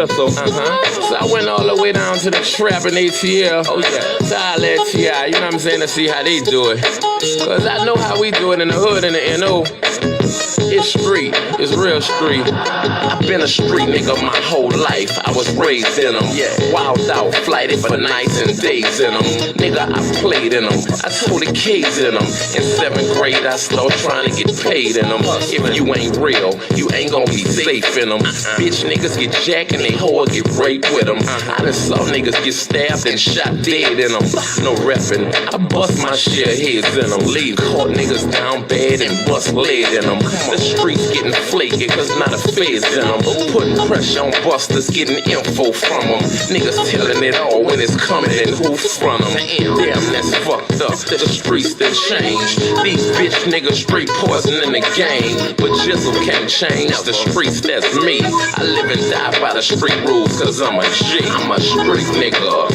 So I went all the way down to the trap in ATL. Oh yeah, to holler at T.I., you know what I'm saying, to see how they do it. Cause I know how we do it in the hood and the NO. It's street, it's real street. I've been a street nigga my whole life. I was raised in them, wild out, flighted for nights and days in them. Nigga, I played in them, I told the kids in them. In 7th grade, I started trying to get paid in them. If you ain't real, you ain't gonna be safe in them. Bitch niggas get jacked and they hoe get raped with them. I done saw niggas get stabbed and shot dead in them. No reppin', I bust my share heads in them. Leave caught niggas down bad and bust lead in them. The streets getting flaky cause not a feds in them. Putting pressure on busters, getting info from them. Niggas telling it all when it's coming and who's from them. Damn, that's fucked up. The streets that change. These bitch niggas straight poison in the game. But Jizzle can't change the streets, that's me. I live and die by the street rules cause I'm a G. I'm a street nigga.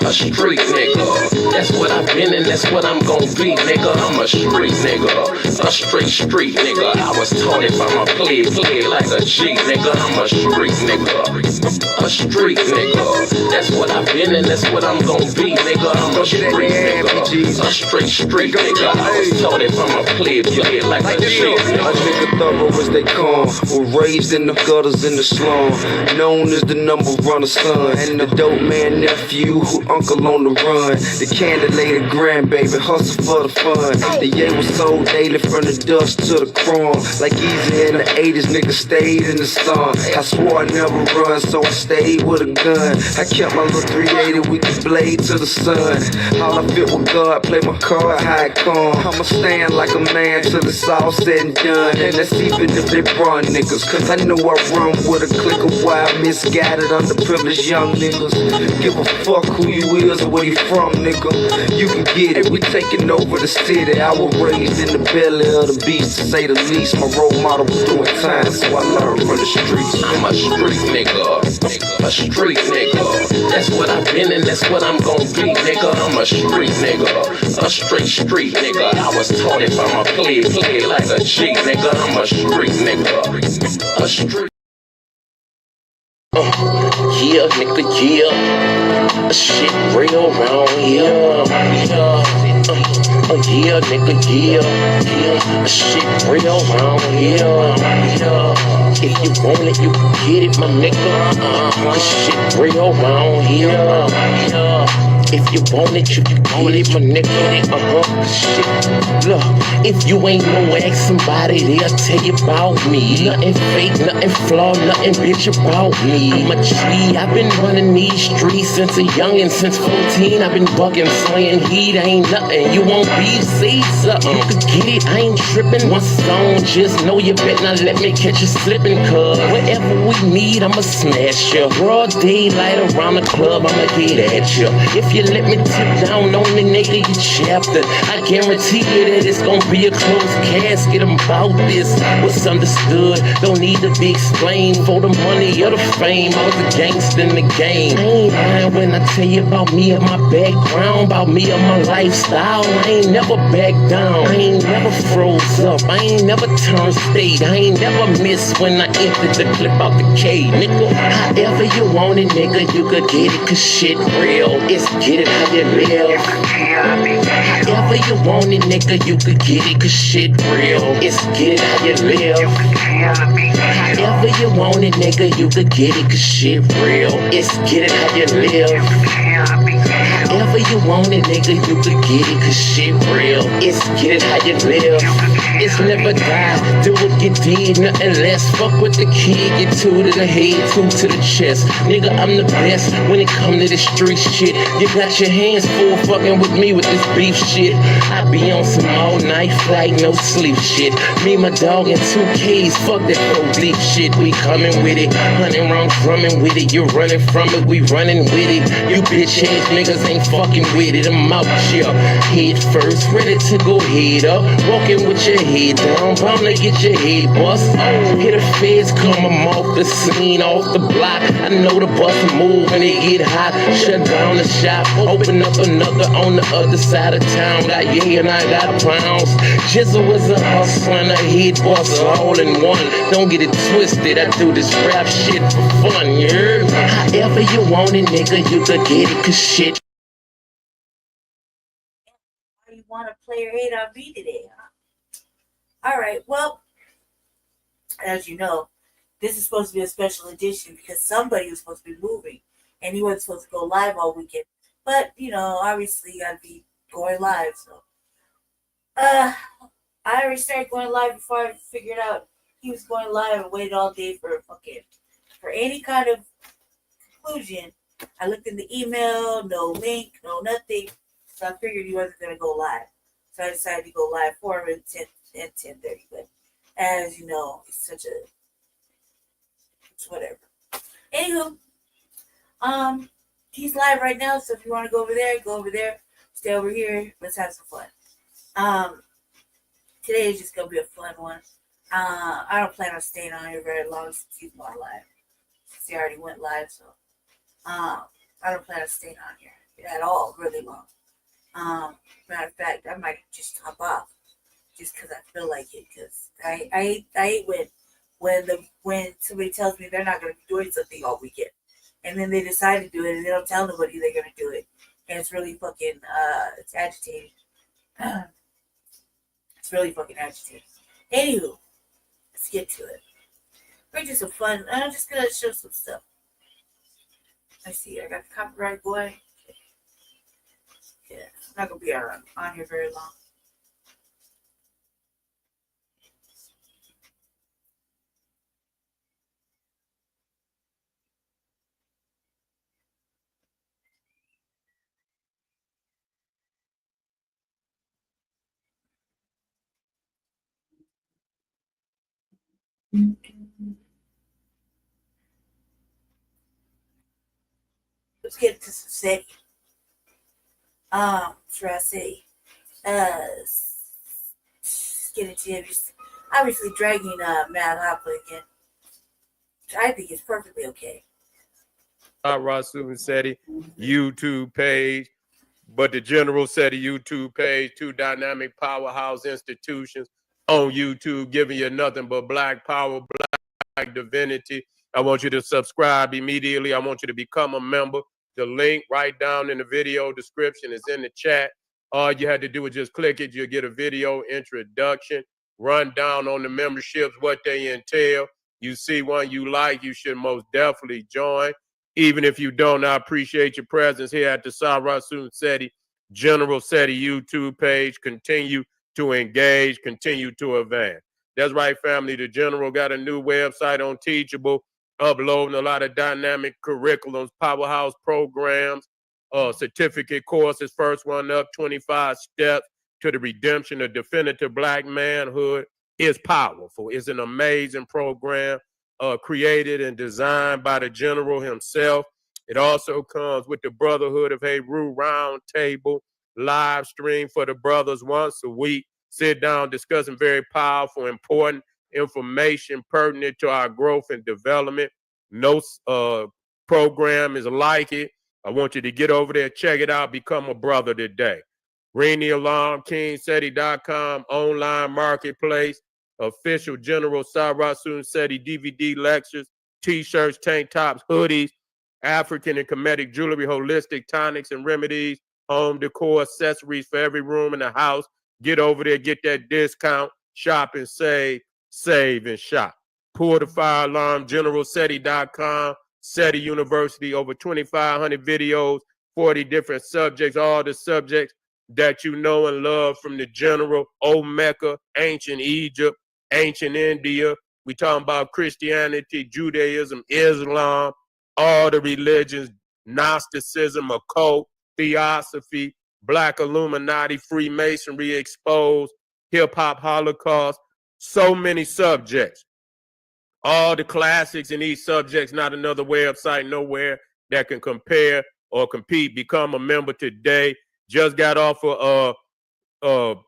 A street nigga. That's what I've been and that's what I'm gon' be, nigga. I'm a street nigga. A straight street nigga. I was taught if I'm a play like a G, nigga. I'm a street nigga. A street nigga. That's what I've been and that's what I'm gon' be, nigga. I'm a street nigga. A straight street nigga. I was taught if I'm a play like a G. A nigga thorough as they come, was raised in the gutters in the slum, known as the number runner son, and the dope man nephew who uncle on the run, the candidate grandbaby hustle for the fun. The yay was sold daily from the dust to the chrome, like easy in the 80s, nigga stayed in the sun. I swore I'd never run, so I stayed with a gun. I kept my little 380 with the blade to the sun. All I fit with God, play my card, how it come. I'ma stand like a man till it's all said and done, and that's even if they run niggas, cause I know I run with a clique of wild, misguided, underprivileged young niggas. Give a fuck who you is or where you from, nigga. You can get it, we taking over the city. I was raised in the belly of the beast, to say the least. My role model was doing time, so I learned from the streets. I'm a street nigga. A street nigga. That's what I've been and that's what I'm gon' be, nigga. I'm a street nigga. A straight street nigga. I was taught if I'm a play like a G, nigga. I'm a street nigga. A street. Yeah, nigga, yeah. Shit real round here. Yeah, nigga, yeah. Shit real round here. If you want it, you can get it, my nigga. Shit real round here. If you want it, you can get it, my nigga. Shit. Look, if you ain't know, ask somebody, they'll tell you about me. Nothing fake, nothing flawed, nothing bitch about me. I'm a G, I've been running these streets since a youngin'. Since 14, I've been bugging, slaying heat, ain't nothing. You won't be, say something, you can get it, I ain't tripping. One song, just know you better not let me catch you slipping, cuz whatever we need, I'ma smash you. Broad daylight around the club, I'ma get at you. If you let me tip down on the nigga, you chapter, I guarantee you that it's gonna be a closed casket. I'm about this, what's understood don't need to be explained. For the money or the fame, I was a gangster in the game. I ain't lying when I tell you about me and my background, about me and my lifestyle. I ain't never back down, I ain't never froze up, I ain't never turned state, I ain't never missed when I emptied the clip out the cage, nigga. However you want it, nigga, you could get it, cause shit real. It's get it how you live. However you want it, nigga, you could get it, cause shit real. It's get it how you live. However you want it, nigga, you could get it, cause shit real. It's get it how you live. However you want it, nigga, you could get it, cause shit real. It's get it how you live. It's never die, do it, get dead, nothing less. Fuck with the kid, get 2 to the head, 2 to the chest. Nigga, I'm the best when it come to the street shit. You got your hands full fucking with me with this beef shit. I be on some all night flight, no sleep shit. Me, my dog, and 2 Ks, fuck that police shit. We coming with it, 100 rounds drumming with it. You running from it, we running with it. You bitch ass niggas ain't ain't fucking with it, I'm out here. Head first, ready to go head up. Walking with your head down, bound to get your head bust. Hear the feds come, I'm off the scene, off the block. I know the bus move when it get hot. Shut down the shop, open up another on the other side of town. Got yeah and I got pounds. Jizzle is a hustler and a head bust all in one. Don't get it twisted, I do this rap shit for fun, you heard? However you want it, nigga, you could get it, cause shit. You want to play your hate on me today, huh? Alright, well, as you know, this is supposed to be a special edition because somebody was supposed to be moving and he wasn't supposed to go live all weekend. But, you know, obviously you gotta be going live, so. I already started going live before I figured out he was going live and waited all day for any kind of conclusion. I looked in the email, no link, no nothing. So I figured he wasn't gonna go live. So I decided to go live for him at 10:30. But as you know, it's whatever. Anywho, he's live right now, so if you want to go over there, go over there. Stay over here. Let's have some fun. Today is just gonna be a fun one. I don't plan on staying on here very long since he's gone live. Since he already went live, so I don't plan on staying on here at all, really long. Matter of fact, I might just hop off just because I feel like it. Because I hate when somebody tells me they're not gonna be doing something all weekend, and then they decide to do it, and they don't tell nobody they're gonna do it, and it's really fucking it's agitating. It's really fucking agitating. Anywho, let's get to it. We're just some fun. I'm just gonna show some stuff. I see. I got the copyright going. Yeah, I'm not gonna be on here very long. Let's get to some city. Should I say? Get into it. Just obviously dragging Matt Hopley again. Which I think is perfectly okay. Rasul Seti YouTube page, but the General Seti YouTube page, two dynamic powerhouse institutions on YouTube, giving you nothing but black power, black divinity. I want you to subscribe immediately. I want you to become a member. The link right down in the video description is in the chat. All you had to do was just click it. You'll get a video introduction, run down on the memberships, what they entail. You see one you like, you should most definitely join. Even if you don't, I appreciate your presence here at the Rasul Seti General Seti YouTube page. Continue to engage, continue to advance. That's right, family. The General got a new website on Teachable, uploading a lot of dynamic curriculums, powerhouse programs, certificate courses. First one up, 25 Steps to the Redemption of Definitive Black Manhood, is powerful. It's an amazing program created and designed by the General himself. It also comes with the Brotherhood of Heru Round Table live stream for the brothers once a week. Sit down discussing very powerful, important information pertinent to our growth and development. No program is like it. I want you to get over there, check it out, become a brother today. Ring the alarm, KingSeti.com, online marketplace, official General Rasul Seti DVD lectures, t-shirts, tank tops, hoodies, African and Kemetic jewelry, holistic tonics and remedies, home decor, accessories for every room in the house. Get over there, get that discount, shop and save and shop. Pull the fire alarm, GeneralSeti.com, Seti University, over 2,500 videos, 40 different subjects, all the subjects that you know and love from the General, Old Mecca, ancient Egypt, ancient India. We talking about Christianity, Judaism, Islam, all the religions, Gnosticism, occult, theosophy, Black Illuminati, Freemasonry exposed, hip-hop, Holocaust, so many subjects. All the classics in these subjects, not another website nowhere that can compare. or compete, become a member today. Just got off of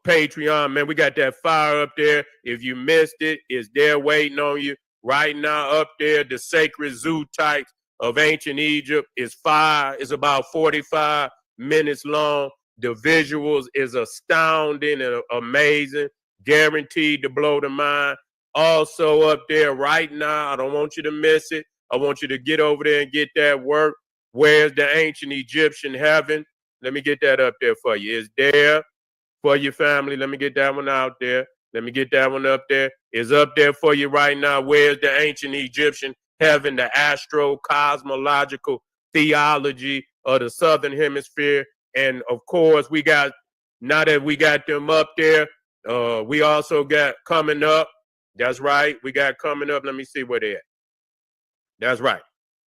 Patreon, man. We got that fire up there. If you missed it, it's there waiting on you right now up there. The sacred zoo types of ancient Egypt is fire. It's about 45 minutes long. The visuals is astounding and amazing, guaranteed to blow the mind. Also up there right now, I don't want you to miss it. I want you to get over there and get that work. Where's the ancient Egyptian heaven? Let me get that up there for you. It's there for your family. Let me get that one out there. Let me get that one up there. It's up there for you right now. Where's the ancient Egyptian heaven, the astro-cosmological theology of the Southern Hemisphere? And of course, we got, now that we got them up there, we also got coming up. That's right. We got coming up. Let me see where they at. That's right.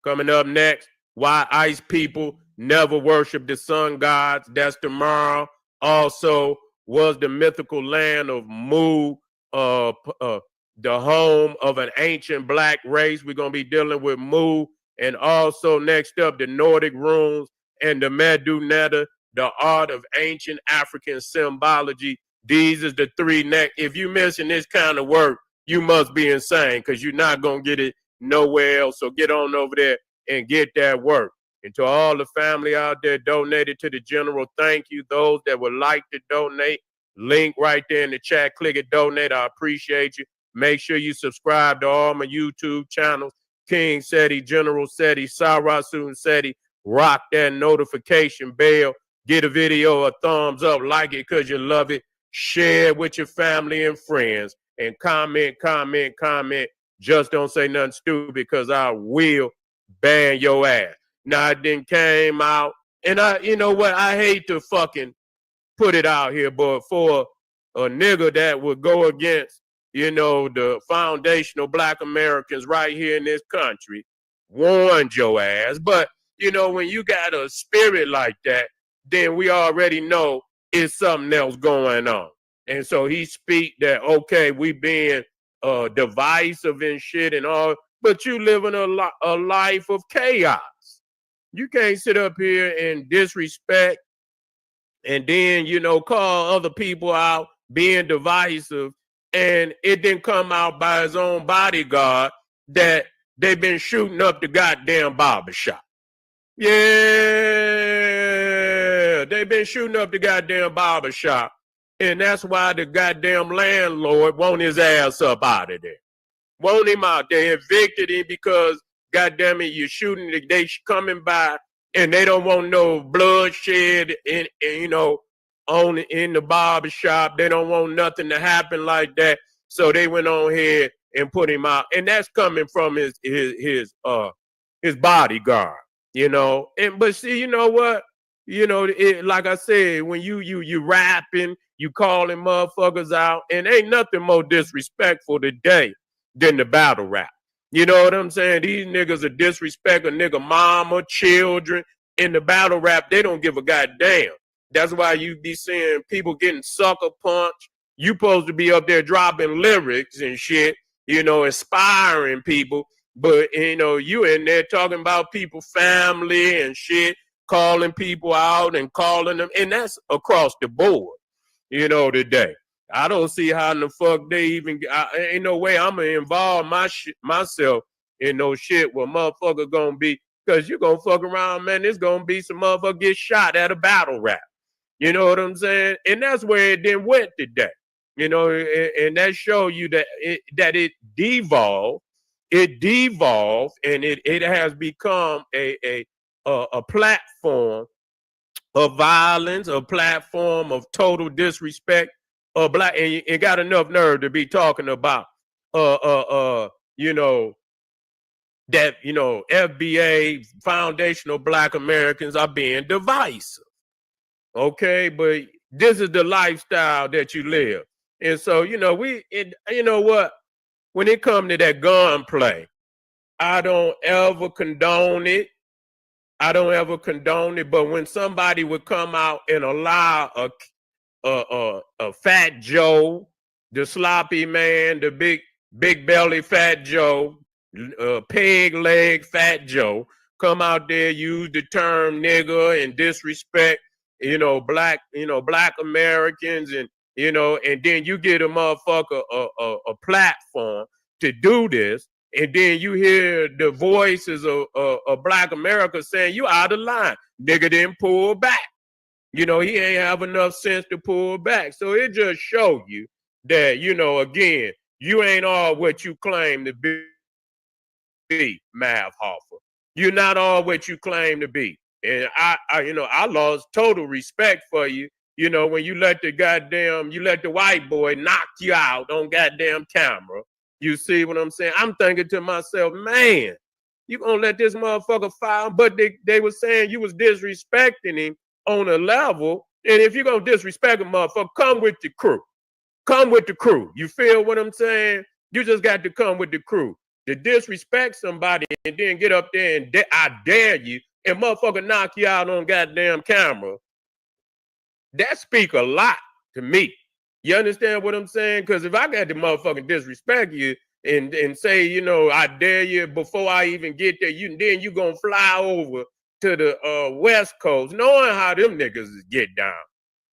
Coming up next, why ice people never worship the sun gods. That's tomorrow. Also, was the mythical land of Mu, the home of an ancient black race. We're going to be dealing with Mu. And also next up, the Nordic runes and the Medunetta, the art of ancient African symbology. These is the three next. If you missing this kind of work, you must be insane, because you're not going to get it nowhere else. So get on over there and get that work. And to all the family out there donated to the general, thank you. Those that would like to donate, link right there in the chat. Click it, donate. I appreciate you. Make sure you subscribe to all my YouTube channels. King Seti, General Seti, Sarasun Seti. Rock that notification bell. Get a video a thumbs up. Like it because you love it. Share it with your family and friends. And comment. Just don't say nothing stupid, because I will ban your ass. Now, it then came out, and you know what? I hate to fucking put it out here, but for a nigga that would go against, you know, the foundational black Americans right here in this country, warned your ass. But, you know, when you got a spirit like that, then we already know it's something else going on. And so he speak that, okay, we being divisive and shit and all, but you living a life of chaos. You can't sit up here and disrespect and then, you know, call other people out being divisive, and it didn't come out by his own bodyguard that they've been shooting up the goddamn barbershop. Yeah, they've been shooting up the goddamn barbershop. And that's why the goddamn landlord want his ass up out of there. Want him out. They evicted him because, goddamn it, you're shooting. They coming by and they don't want no bloodshed in you know, in the barbershop. They don't want nothing to happen like that. So they went on here and put him out. And that's coming from his bodyguard, you know. And but see, you know what? You know, like I said, when you rapping, you calling motherfuckers out, and ain't nothing more disrespectful today than the battle rap. You know what I'm saying? These niggas are disrespect a nigga mama, children. In the battle rap, they don't give a goddamn. That's why you be seeing people getting sucker punched. You supposed to be up there dropping lyrics and shit, you know, inspiring people. But, you know, you in there talking about people, family and shit, calling people out and calling them. And that's across the board, you know, today. I don't see how in the fuck they even, ain't no way I'm going to involve myself in no shit where motherfucker going to be, because you going to fuck around, man. There's going to be some motherfucker get shot at a battle rap. You know what I'm saying? And that's where it then went today. You know, and that show you that it devolved. It devolved, and it has become a platform of violence, a platform of total disrespect of black, and it got enough nerve to be talking about you know, that, you know, FBA, foundational black Americans are being divisive. Okay, but this is the lifestyle that you live. And so, you know, you know what? When it comes to that gunplay, I don't ever condone it. But when somebody would come out and allow a Fat Joe, the sloppy man, the big belly Fat Joe, peg leg Fat Joe, come out there, use the term nigger and disrespect, black Americans, and and then you get a motherfucker a platform to do this, and then you hear the voices of black America saying you out of line, nigga didn't pull back. He ain't have enough sense to pull back. So it just show you that, again, you ain't all what you claim to be, Mav Hoffa. You're not all what you claim to be. And I lost total respect for you, when you let the white boy knock you out on goddamn camera. You see what I'm saying? I'm thinking to myself, man, you gonna let this motherfucker file? But they were saying you was disrespecting him on a level, and if you're gonna disrespect a motherfucker, come with the crew. Come with the crew. You feel what I'm saying? You just got to come with the crew. To disrespect somebody and then get up there and I dare you, and motherfucker knock you out on goddamn camera, that speak a lot to me. You understand what I'm saying? Because if I got to motherfucking disrespect you and say, I dare you before I even get there, then you gonna fly over to the West Coast, knowing how them niggas get down.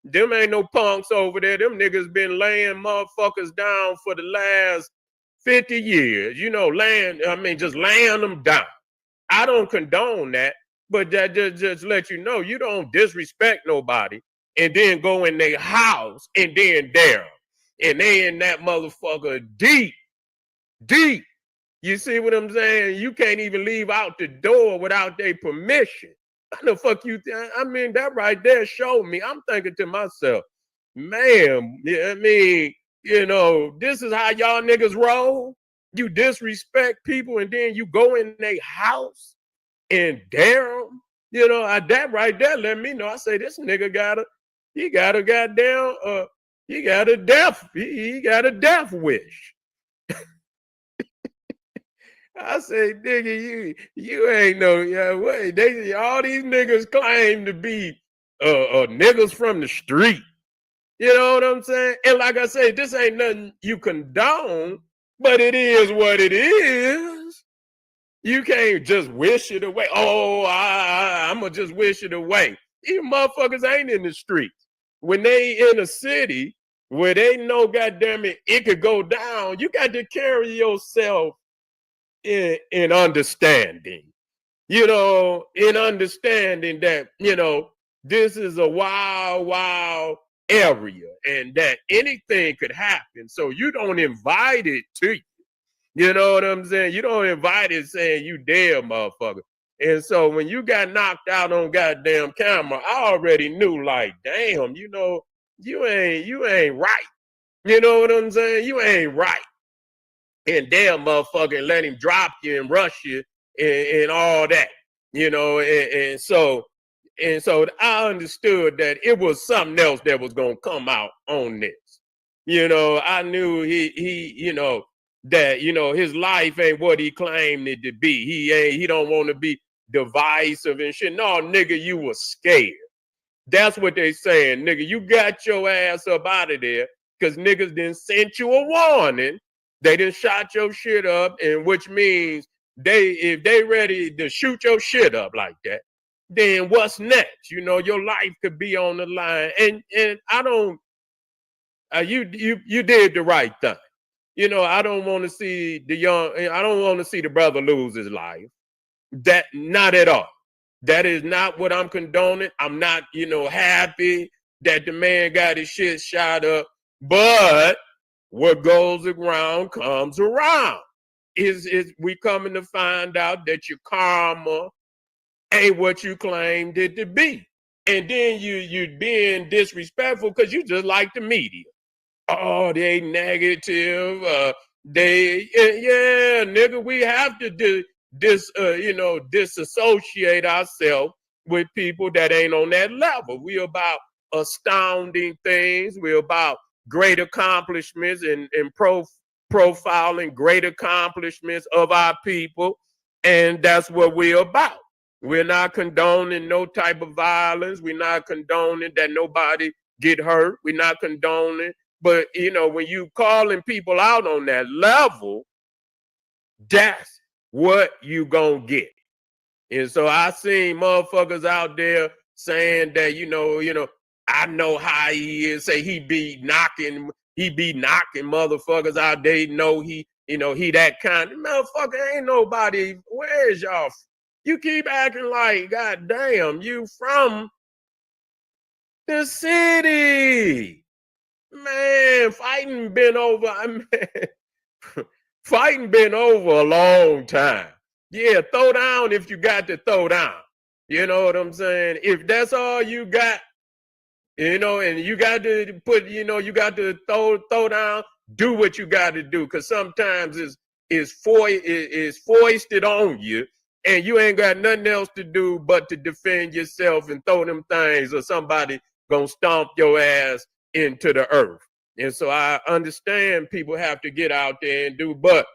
Them ain't no punks over there. Them niggas been laying motherfuckers down for the last 50 years. Just laying them down. I don't condone that, but that just let you know you don't disrespect nobody and then go in their house and then dare them. And they in that motherfucker deep. You see what I'm saying? You can't even leave out the door without their permission. How the fuck you think? That right there showed me. I'm thinking to myself, man, this is how y'all niggas roll. You disrespect people and then you go in their house and dare them. That right there let me know. I say, this nigga got a death wish. I say, nigga, you ain't no way. All these niggas claim to be niggas from the street. You know what I'm saying? And like I say, this ain't nothing you condone, but it is what it is. You can't just wish it away. Oh, I'm gonna just wish it away. These motherfuckers ain't in the streets. When they in a city where they know, goddamn it could go down, you got to carry yourself in understanding, in understanding that, this is a wild area and that anything could happen. So you don't invite it to you. You know what I'm saying? You don't invite it saying you dead, motherfucker. And so when you got knocked out on goddamn camera, I already knew, like, damn, you ain't right. You know what I'm saying? You ain't right. And damn, motherfucker, and let him drop you and rush you and all that, and so I understood that it was something else that was gonna come out on this. I knew he that his life ain't what he claimed it to be. He don't want to be divisive and shit. No, nigga, you was scared. That's what they saying, nigga. You got your ass up out of there because niggas didn't send you a warning. They done shot your shit up, and which means if they ready to shoot your shit up like that, then what's next? Your life could be on the line. And I don't, you did the right thing. I don't want to see the brother lose his life. That not at all. That is not what I'm condoning. I'm not, happy that the man got his shit shot up, but what goes around comes around. Is we coming to find out that your karma ain't what you claimed it to be. And then you being disrespectful because you just like the media. Oh, they negative. Nigga, we have to disassociate ourselves with people that ain't on that level. We about astounding things. We're about great accomplishments and profiling great accomplishments of our people. And that's what we're about. We're not condoning no type of violence. We're not condoning that nobody get hurt. We're not condoning. But, when you calling people out on that level, that's what you gonna get. And so I seen motherfuckers out there saying that, I know how he is. Say he be knocking motherfuckers out. They know he that kind of motherfucker. Ain't nobody. Where's y'all? You keep acting like, goddamn, you from the city. Man, fighting been over. Fighting been over a long time. Yeah, throw down if you got to throw down. You know what I'm saying? If that's all you got, and you got to put, you got to throw down, do what you got to do. Cause sometimes it's foisted on you and you ain't got nothing else to do but to defend yourself and throw them things, or somebody gonna stomp your ass into the earth. And so I understand people have to get out there and do, but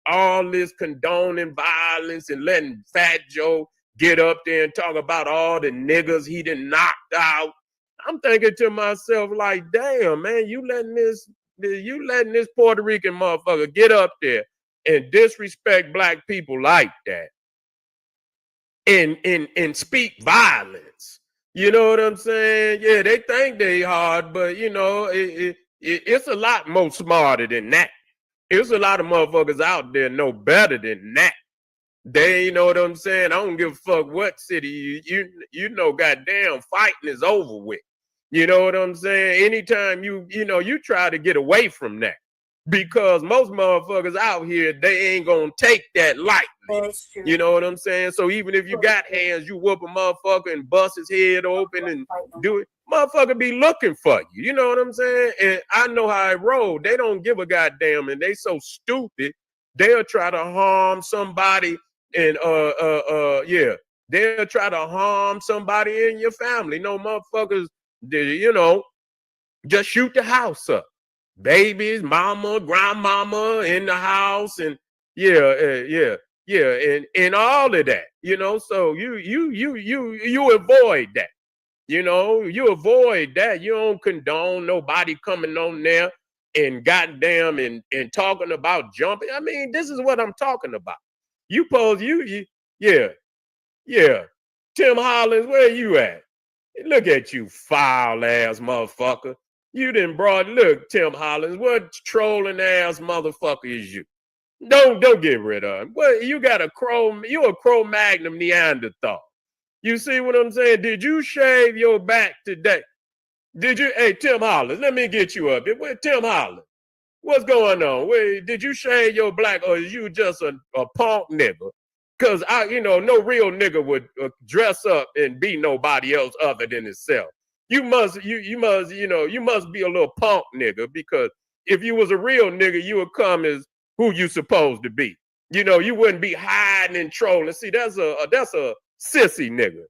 all this condoning violence and letting Fat Joe get up there and talk about all the niggas he done knocked out. I'm thinking to myself, like, damn, man, you letting this Puerto Rican motherfucker get up there and disrespect black people like that and speak violence. You know what I'm saying? Yeah, they think they hard, but it's a lot more smarter than that. There's a lot of motherfuckers out there know better than that. They, you know what I'm saying? I don't give a fuck what city you know, goddamn, fighting is over with. You know what I'm saying? Anytime you try to get away from that, because most motherfuckers out here, they ain't gonna take that lightly. That's true. You know what I'm saying? So even if you got hands, you whoop a motherfucker and bust his head open and do it, motherfucker be looking for you. You know what I'm saying? And I know how I roll. They don't give a goddamn, and they so stupid, they'll try to harm somebody. And they'll try to harm somebody in your family. No motherfuckers, just shoot the house up. Babies, mama, grandmama in the house, and and all of that. So you avoid that. You avoid that. You don't condone nobody coming on there and goddamn and talking about jumping. I mean, this is what I'm talking about. You pose Tim Hollins, where you at? Look at you, foul ass motherfucker. You done look, Tim Hollins, what trolling ass motherfucker is you? Don't get rid of him. What, you a Cro-Magnon Neanderthal. You see what I'm saying? Did you shave your back today? Did you? Hey, Tim Hollins, let me get you up. Where Tim Hollins? What's going on? Wait, did you shave your black, or is you just a punk nigga? Because no real nigga would dress up and be nobody else other than himself. You must be a little punk nigga, because if you was a real nigga, you would come as who you supposed to be. You wouldn't be hiding and trolling. See, that's a sissy nigga,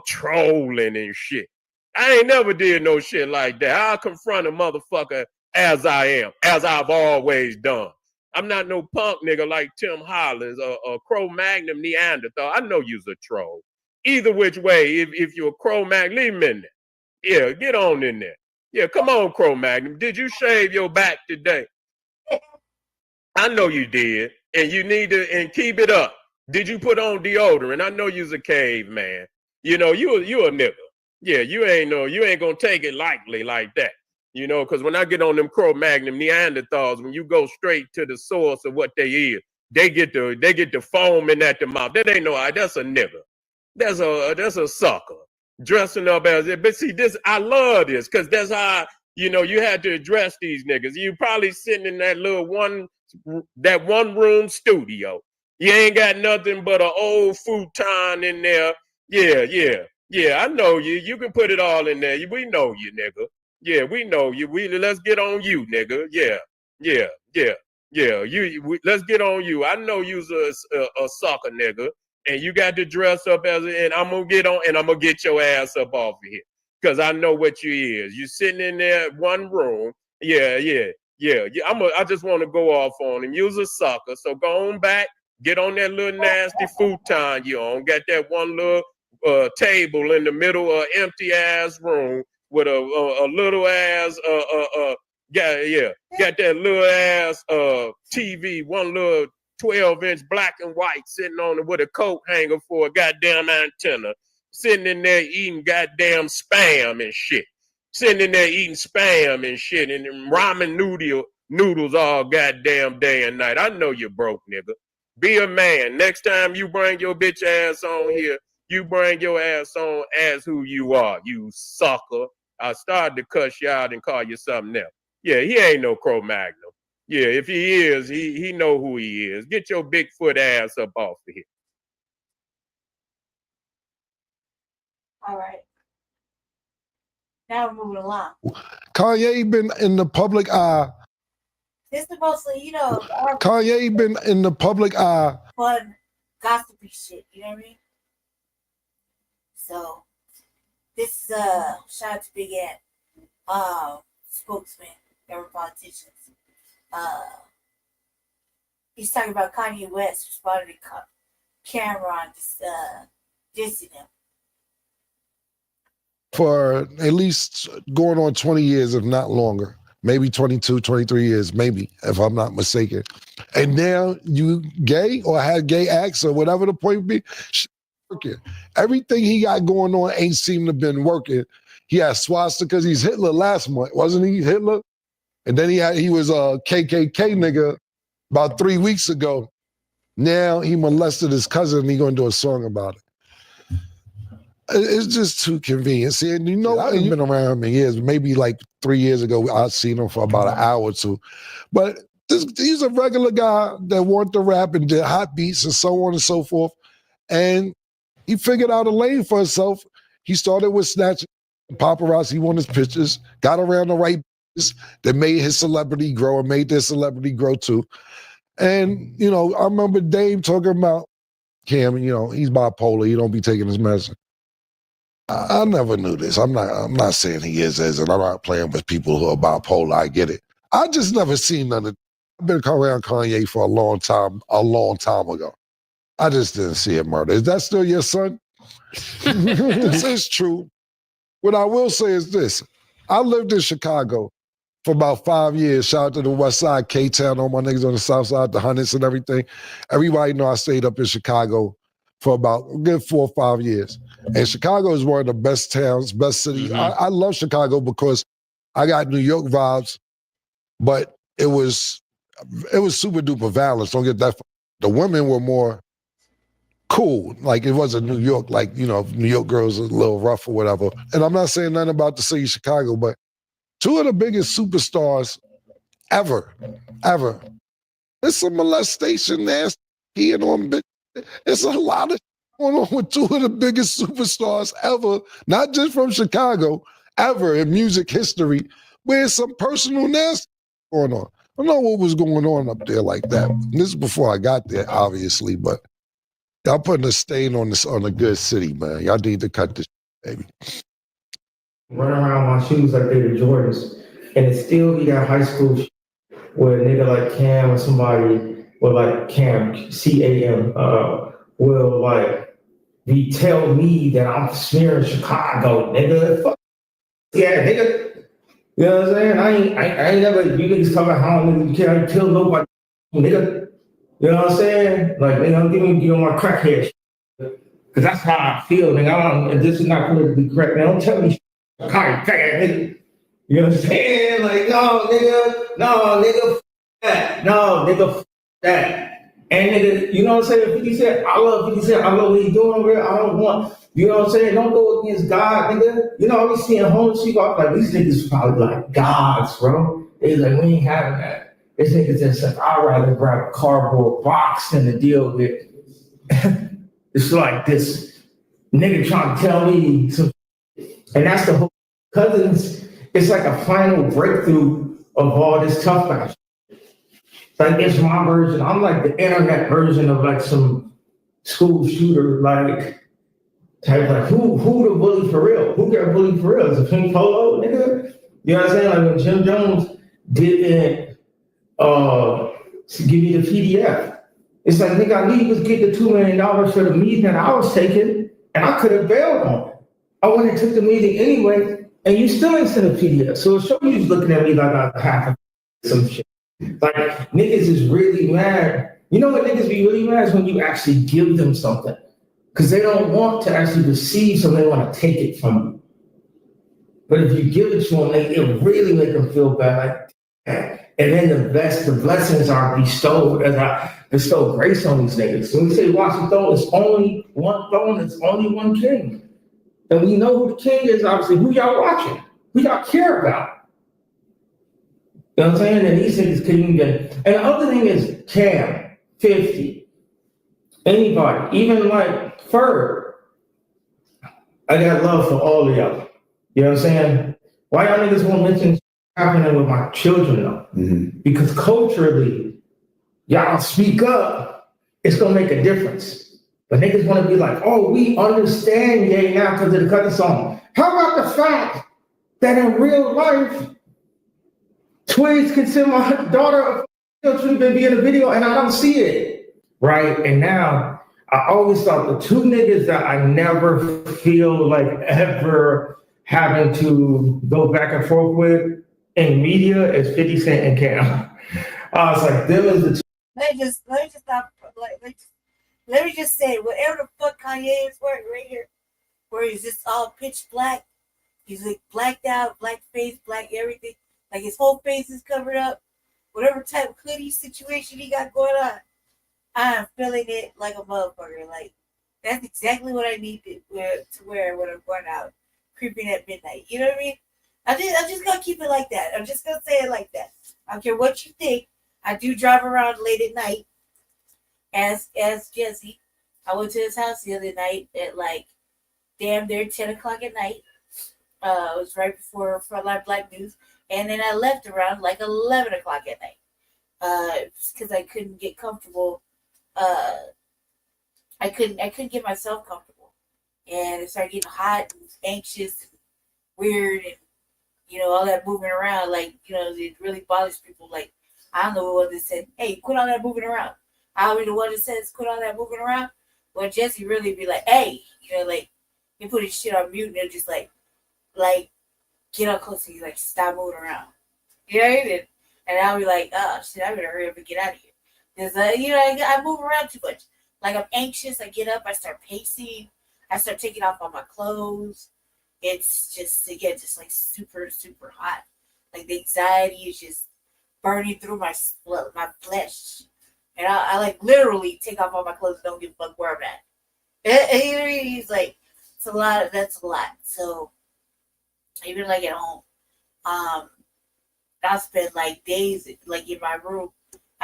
trolling and shit. I ain't never did no shit like that. I'll confront a motherfucker as I am, as I've always done. I'm not no punk nigga like Tim Hollins or Cro-Magnon Neanderthal. I know you's a troll. Either which way, if you're a Cro-Magnon, leave him in there. Yeah, get on in there. Yeah, come on, Cro-Magnon. Did you shave your back today? I know you did, and you need to and keep it up. Did you put on deodorant? I know you's a caveman. You a nigga. Yeah, you ain't gonna take it lightly like that. Because when I get on them Cro-Magnon Neanderthals, when you go straight to the source of what they is, they get the foaming at the mouth. That ain't that's a nigga. That's a sucker dressing up as it. But see, I love this, because that's how you had to address these niggas. You probably sitting in that little one room studio. You ain't got nothing but an old futon in there. Yeah. I know you. You can put it all in there. We know you, nigga. Yeah, we know you. Let's get on you, nigga. Yeah. Let's get on you. I know you's a sucker, nigga, and you got to dress up and I'm gonna get your ass up off of here, because I know what you is. You sitting in there one room. Yeah. I just want to go off on him. You's a sucker. So go on back, get on that little nasty futon you on. Got that one little table in the middle of an empty ass room with a little ass got that little ass TV, one little 12-inch black and white sitting on it with a coat hanger for a goddamn antenna, sitting in there eating goddamn spam and shit. Sitting in there eating spam and shit and ramen noodles all goddamn day and night. I know you're broke, nigga. Be a man. Next time you bring your bitch ass on here, you bring your ass on as who you are, you sucker. I started to cuss you out and call you something else. Yeah, he ain't no Cro-Magnon. Yeah, if he is, he know who he is. Get your Bigfoot ass up off of here. All right. Now we're moving along. Kanye been in the public eye. This is mostly, you know, our Kanye been in the public eye. fun, gossipy shit. You know what I mean? So, this is shout out to Big Ed, spokesman, every politicians. He's talking about Kanye West responding to Cameron dissing him. For at least going on 20 years, if not longer. Maybe 22, 23 years, maybe, if I'm not mistaken. And now you gay or had gay acts or whatever the point be, working. Everything he got going on ain't seem to have been working. He had swastikas. He's Hitler last month, wasn't he, Hitler? And then he was a KKK nigga about 3 weeks ago. Now he molested his cousin and he gonna do a song about it. It's just too convenient. See, and you know, I've been around him in years. Maybe like 3 years ago, I'd seen him for about an hour or two. But he's a regular guy that wanted to rap and did hot beats and so on and so forth. And he figured out a lane for himself. He started with snatching paparazzi. He won his pictures, got around the right business that made his celebrity grow and made their celebrity grow too. And, you know, I remember Dave talking about Cam, you know, he's bipolar. He don't be taking his medicine. I never knew this. I'm not saying he is, and I'm not playing with people who are bipolar. I get it. I just never seen none of. I've been around Kanye for a long time ago. I just didn't see a murder. Is that still your son? This is true. What I will say is this. I lived in Chicago for about 5 years. Shout out to the West Side, K-Town, all my niggas on the South Side, the Hundreds and everything. Everybody know I stayed up in Chicago for about a good 4 or 5 years. And Chicago is one of the best towns, best cities. Mm-hmm. I love Chicago because I got New York vibes, but it was super duper violence. Don't get that. The women were more cool. Like it wasn't New York, like, you know, New York girls are a little rough or whatever. And I'm not saying nothing about the city of Chicago, but two of the biggest superstars ever. There's some molestation, nasty, peeing on bitch. It's a lot of going on with two of the biggest superstars ever, not just from Chicago, ever in music history, where some personal nasty going on. I don't know what was going on up there like that. This is before I got there, obviously, but y'all putting a stain on a good city, man. Y'all need to cut this, baby. Run around my shoes like they were Jordans, and it still be that high school shit where a nigga like Cam or somebody, or like Cam, C-A-M, will like tell me that I'm smearing Chicago, nigga. Fuck yeah, nigga. You know what I'm saying? I ain't never, you niggas talking about how niggas can't kill nobody, nigga. You know what I'm saying? Like, nigga, I'm giving you my crackhead shit. Cause that's how I feel, nigga. This is not politically correct, man. Don't tell me crackhead, nigga. You know what I'm saying? Like, no, nigga, f that. No, nigga, f that. And nigga, you know what I'm saying? 50 Cent, I love 50 Cent. I love what he's doing, bro. I don't want, you know what I'm saying? Don't go against God, nigga. You know, I be seeing homeless people, I'm like, these niggas probably like gods, bro. They like, we ain't having that. This nigga just like, I'd rather grab a cardboard box than to deal with. It's like this nigga trying to tell me some, and that's the whole, cousins, it's like a final breakthrough of all this tough guy. Like, it's my version. I'm like the internet version of like some school shooter, like type, like who the bully for real? Who got bullied for real? Is it Pink Polo, nigga? You know what I'm saying? Like when Jim Jones didn't give me the PDF. It's like, nigga, I knew you was getting the $2 million for the meeting that I was taking, and I could have bailed on it. I went and took the meeting anyway, and you still ain't sent a PDF. So it showed you was looking at me like I half some shit. Like, niggas is really mad You know what niggas be really mad is when you actually give them something. Because they don't want to actually receive something, they want to take it from you. But if you give it to them, it really make them feel bad. And then the blessings are bestowed as I bestow grace on these niggas. When we say watch the throne, it's only one throne, it's only one king. And we know who the king is, obviously, who y'all watching, who y'all care about. You know what I'm saying? And these niggas couldn't even. And the other thing is Cam, 50, anybody, even like Ferg. I got love for all of y'all. You know what I'm saying? Why y'all niggas won't mention happening with my children though? Mm-hmm. Because culturally, y'all speak up, it's gonna make a difference. But niggas wanna be like, oh, we understand gay now because of the cutting song. How about the fact that in real life, Twigs can send my daughter to be in a video and I don't see it, right? And now, I always thought the two niggas that I never feel like ever having to go back and forth with in media is 50 Cent and Cam. I was like, them is the two. Let me just stop. Let me just say, whatever the fuck Kanye is wearing right here, where he's just all pitch black, he's like blacked out, black face, black everything, like his whole face is covered up. Whatever type of hoodie situation he got going on, I'm feeling it like a motherfucker. Like that's exactly what I need to wear when I'm going out, creeping at midnight. You know what I mean? I'm just gonna keep it like that. I'm just gonna say it like that. I don't care what you think. I do drive around late at night. As Jesse, I went to his house the other night at like damn near 10 o'clock at night. It was right before Frontline Black News, and then I left around like 11 o'clock at night. Because I couldn't get comfortable. I couldn't get myself comfortable, and it started getting hot and anxious and weird, and all that moving around. Like it really bothers people. Like I'm the one that said, "Hey, quit all that moving around." I'll be the one that says, "Quit all that moving around." Well, Jesse really be like, "Hey," like he put his shit on mute, and they're just like get up close to you, like stop moving around. You know what I mean? And I'll be like, "Oh shit, I better hurry up and get out of here." Because I move around too much. Like I'm anxious. I get up. I start pacing. I start taking off all my clothes. It's just like super super hot. Like the anxiety is just burning through my flesh, and I like literally take off all my clothes and don't give a fuck where I'm at. And he's like, it's a lot. That's a lot. So even like at home, I'll spend like days like in my room.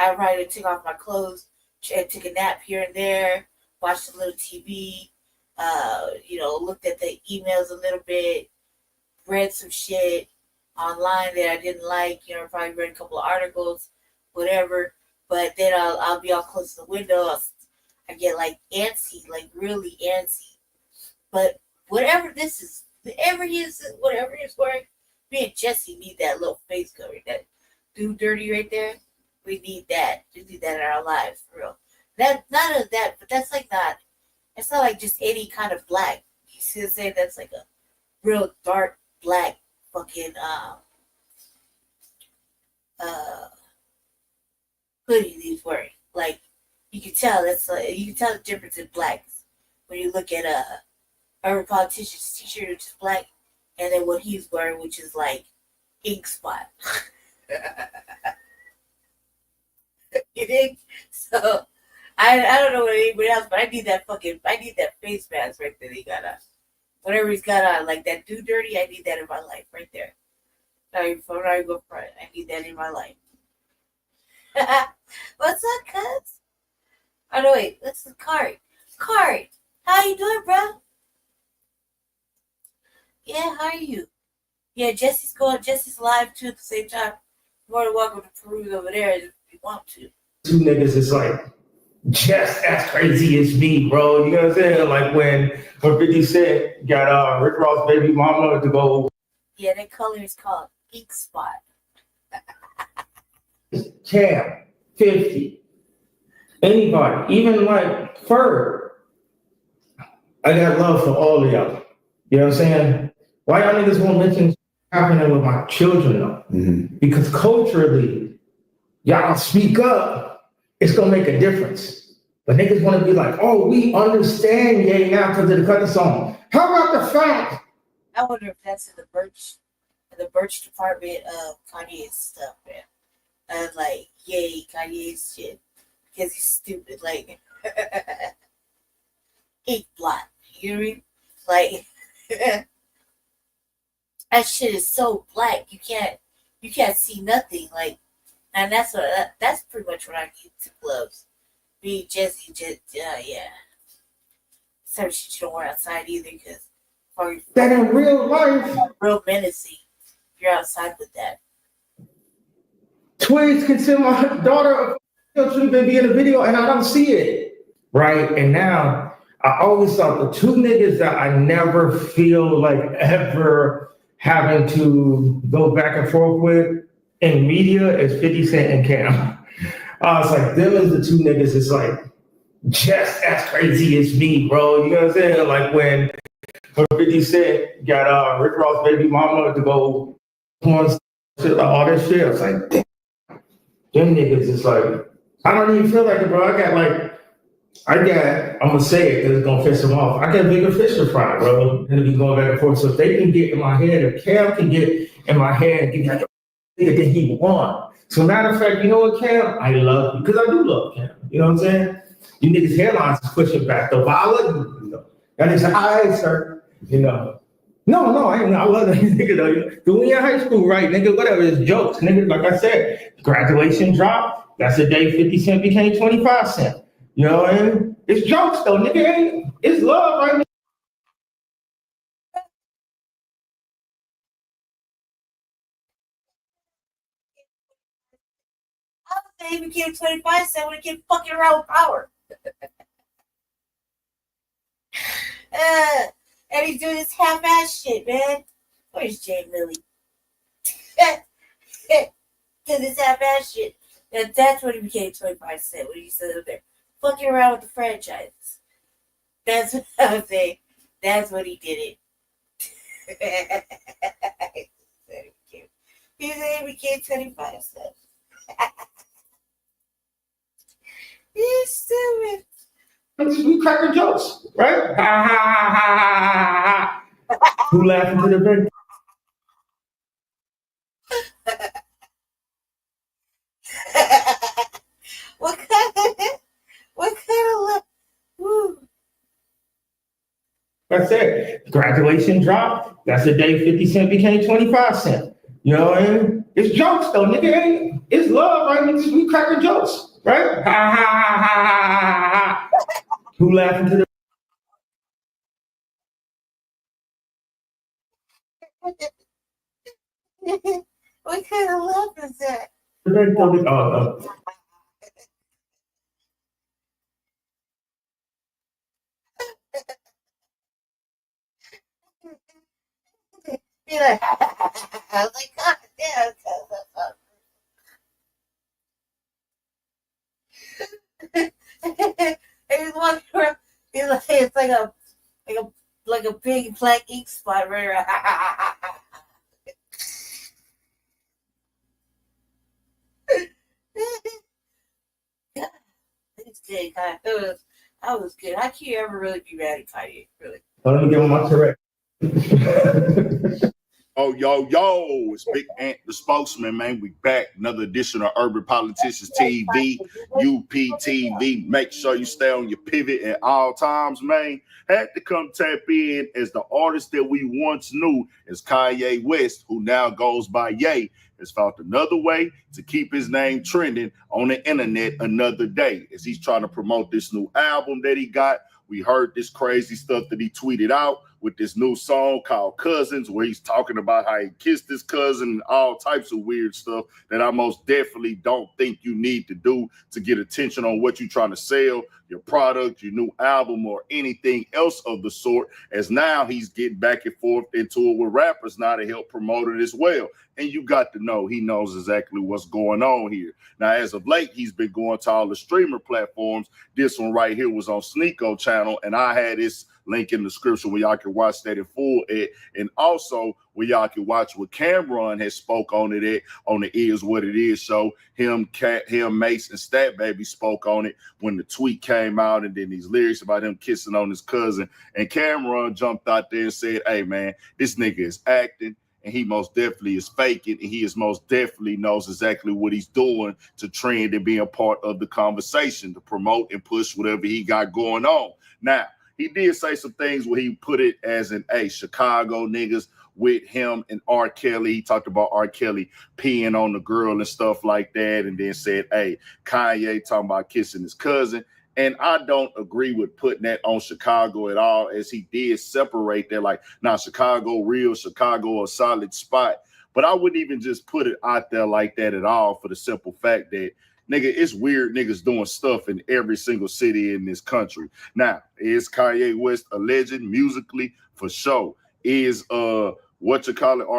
I probably took off my clothes, took a nap here and there, watched a little TV, looked at the emails a little bit, read some shit online that I didn't like, probably read a couple of articles, whatever. But then I'll be all close to the window. I get like antsy, like really antsy. But whatever he's wearing, me and Jesse need that little face covering, that dude dirty right there. We need that. We need that in our lives, for real. None of that, but that's like not. It's not like just any kind of black. You see what I'm saying? That's like a real dark black fucking hoodie that he's wearing. Like you can tell you can tell the difference in blacks when you look at every politician's t-shirt, which is black, and then what he's wearing, which is like ink spot. You think? So I don't know what anybody else, but I need that face mask right there that he got on. Whatever he's got on, like that dude dirty, I need that in my life right there. I'm not even go front. I need that in my life. What's up, cuz? Oh no, wait, that's the card. Card, how you doing, bro? Yeah, how are you? Yeah, Jesse's live too at the same time. You're more than welcome to peruse over there if you want to. Two niggas is like just as crazy as me, bro. You know what I'm saying? Like when 50 Cent got Rick Ross' baby mama to go. Yeah, that color is called ink spot. Cam, 50, anybody, even like Ferg. I got love for all of y'all. You know what I'm saying? Why y'all niggas won't mention happening with my children though? Mm-hmm. Because culturally, y'all speak up, it's gonna make a difference. But niggas want to be like, oh, we understand Ye now because of the cutting song. How about the fact? I wonder if that's in the Birch department of Kanye's stuff, man. And like, yay, Kanye's shit. Because he's stupid. Like, ink blot. You know what I mean? Like, that shit is so black. You can't see nothing. Like, and that's pretty much what I get to gloves. Me, Jesse, yeah. Some shit you don't wear outside either, because that in real life, real menacing. If you're outside with that. Twigs can send my daughter to be in a video and I don't see it. Right? And now I always thought the two niggas that I never feel like ever having to go back and forth with in media is 50 Cent and Cam. I was like, them is the two niggas, it's like just as crazy as me, bro. You know what I'm saying? Like when 50 Cent got Rick Ross' baby mama to go on shit, like all that shit. I was like, damn. Them niggas is like, I don't even feel like it, bro. I'm gonna say it because it's gonna piss them off. I got bigger fish to fry, bro. And be going back and forth. So if they can get in my head, if Cam can get in my head and give me like a nigga that he won. So matter of fact, you know what, Cam? I love you because I do love Cam. You know what I'm saying? You niggas hairlines is pushing back. The violet, you know. And they say, all right, sir. You know. No, I love that nigga though. Do we in high school, right, nigga? Whatever, it's jokes, nigga. Like I said, graduation drop. That's the day 50 Cent became 25 cents. You know what I mean? It's jokes though, nigga. It's love, right? I would say he became 25 cents when he came fucking around with power. And he's doing this half-ass shit, man. Where's Jay Millie? Doing this half-ass shit. And that's when he became 25 cents, when he said up there, fucking around with the franchises. That's what I was saying. That's what he did it. He said he became 25 cents. He's stupid. We cracking jokes, right? Ha ha ha ha ha. Who laughing to the bed? What kind of luck? Woo. That's it. Graduation drop. That's the day 50 Cent became 25 cents. You know what I mean? It's jokes though, nigga. It's love, right? We cracking jokes, right? Ha ha ha ha ha. Who laughing to the What kind of love is that? bed? Be like, I was like, God damn. And he's walking around. He's like, it's like a big black ink spot right around. It's good, Kanye. That was good. How can you ever really be mad at Kanye? Really? Let me give him my correct. Oh, yo, it's Big Ant, the spokesman, man. We back. Another edition of Urban Politicians TV, UPTV. Make sure you stay on your pivot at all times, man. Had to come tap in as the artist that we once knew as Kanye West, who now goes by Ye, has found another way to keep his name trending on the internet another day as he's trying to promote this new album that he got. We heard this crazy stuff that he tweeted out with this new song called Cousins, where he's talking about how he kissed his cousin and all types of weird stuff that I most definitely don't think you need to do to get attention on what you're trying to sell, your product, your new album, or anything else of the sort, as now he's getting back and forth into it with rappers now to help promote it as well. And you got to know he knows exactly what's going on here. Now, as of late, he's been going to all the streamer platforms. This one right here was on Sneeko channel, and I had this link in the description where y'all can watch that in full at, and also where y'all can watch what Cameron has spoke on it at on the Is What It Is show. Him, Mace, and Stat Baby spoke on it when the tweet came out, and then these lyrics about him kissing on his cousin. And Cameron jumped out there and said, "Hey man, this nigga is acting, and he most definitely is faking, and he is most definitely knows exactly what he's doing to trend and be a part of the conversation to promote and push whatever he got going on." Now, he did say some things where he put it as an, hey, Chicago niggas with him and R. Kelly. He talked about R. Kelly peeing on the girl and stuff like that, and then said, hey, Kanye talking about kissing his cousin. And I don't agree with putting that on Chicago at all, as he did separate that, like, now Chicago real, Chicago a solid spot. But I wouldn't even just put it out there like that at all, for the simple fact that, nigga, it's weird niggas doing stuff in every single city in this country. Now, is Kanye West a legend musically? For sure. Is R.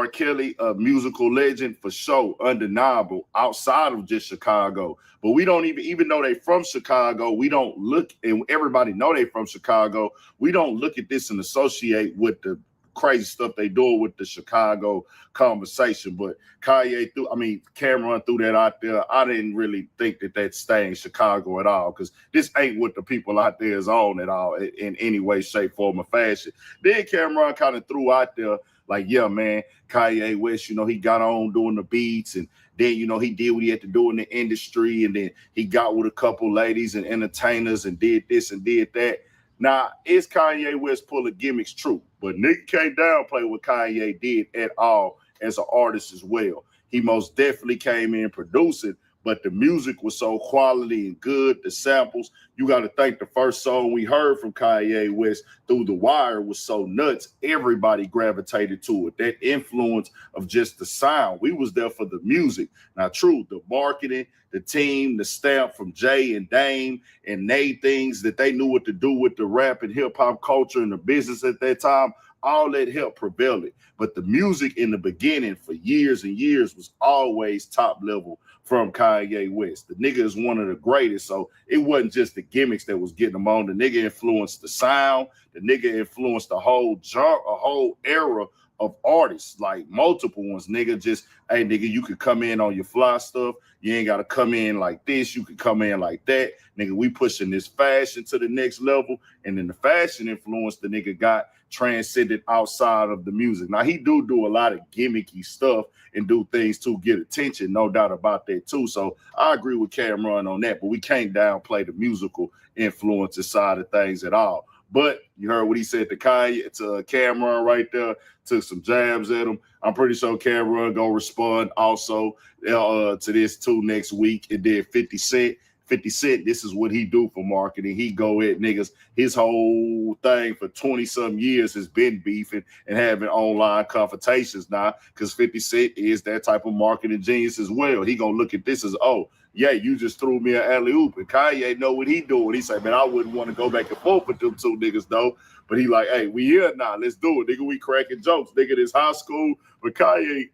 Kelly a musical legend? For sure, undeniable, outside of just Chicago. But we don't even though they from Chicago, we don't look, and everybody know they from Chicago, we don't look at this and associate with the crazy stuff they do with the Chicago conversation. But Cameron threw that out there. I didn't really think that staying Chicago at all, because this ain't what the people out there is on at all in any way, shape, form, or fashion. Then Cameron kind of threw out there, like, yeah, man, Kanye West, he got on doing the beats, and then, he did what he had to do in the industry, and then he got with a couple ladies and entertainers and did this and did that. Now, is Kanye West pulling gimmicks? True, but nigga can't downplay what Kanye did at all as an artist as well. He most definitely came in producing, but the music was so quality and good, the samples. You got to think the first song we heard from Kanye West, Through the Wire, was so nuts, everybody gravitated to it. That influence of just the sound. We was there for the music. Now, true, the marketing, the team, the stamp from Jay and Dame, and they things that they knew what to do with the rap and hip-hop culture and the business at that time, all that helped prevail it. But the music in the beginning for years and years was always top level from Kanye West. The nigga is one of the greatest, so it wasn't just the gimmicks that was getting him on. The nigga influenced the sound. The nigga influenced the whole genre, a whole era of artists, like multiple ones. Nigga just, hey, nigga, you could come in on your fly stuff. You ain't got to come in like this. You could come in like that. Nigga, we pushing this fashion to the next level. And then the fashion influence the nigga got transcended outside of the music. Now, he do a lot of gimmicky stuff and do things to get attention, no doubt about that too. So I agree with Cameron on that, but we can't downplay the musical influences side of things at all. But you heard what he said to Cameron right there, took some jabs at him. I'm pretty sure Cameron gonna respond also to this too next week. And then 50 Cent, this is what he do for marketing. He go at niggas. His whole thing for 20-some years has been beefing and having online confrontations now, because 50 Cent is that type of marketing genius as well. He gonna look at this as, oh, yeah, you just threw me an alley-oop. And Kanye know what he doing. He say, man, I wouldn't want to go back and forth with them two niggas, though. But he like, hey, we here now. Let's do it. Nigga, we cracking jokes. Nigga, this high school. But Kanye,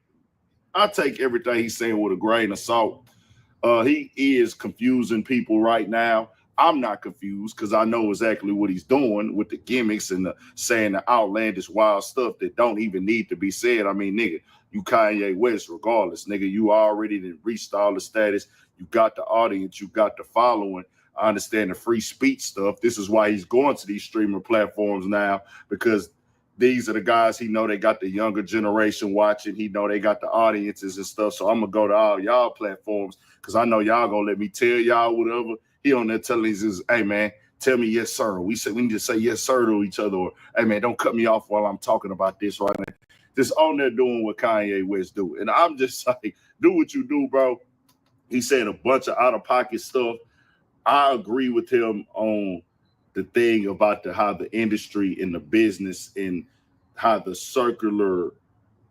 I take everything he's saying with a grain of salt. He is confusing people right now. I'm not confused, because I know exactly what he's doing with the gimmicks and saying the outlandish wild stuff that don't even need to be said. I mean, nigga, you Kanye West regardless. Nigga, you already reached all the status. You got the audience. You got the following. I understand the free speech stuff. This is why he's going to these streaming platforms now, because these are the guys he know they got the younger generation watching. He know they got the audiences and stuff. So I'm going to go to all y'all platforms, because I know y'all going to let me tell y'all whatever. He on there telling us, hey, man, tell me yes, sir. We need to say yes, sir to each other. Or, hey, man, don't cut me off while I'm talking about this right now. Just on there doing what Kanye West do. And I'm just like, do what you do, bro. He said a bunch of out-of-pocket stuff. I agree with him on the thing about how the industry and the business and how the circular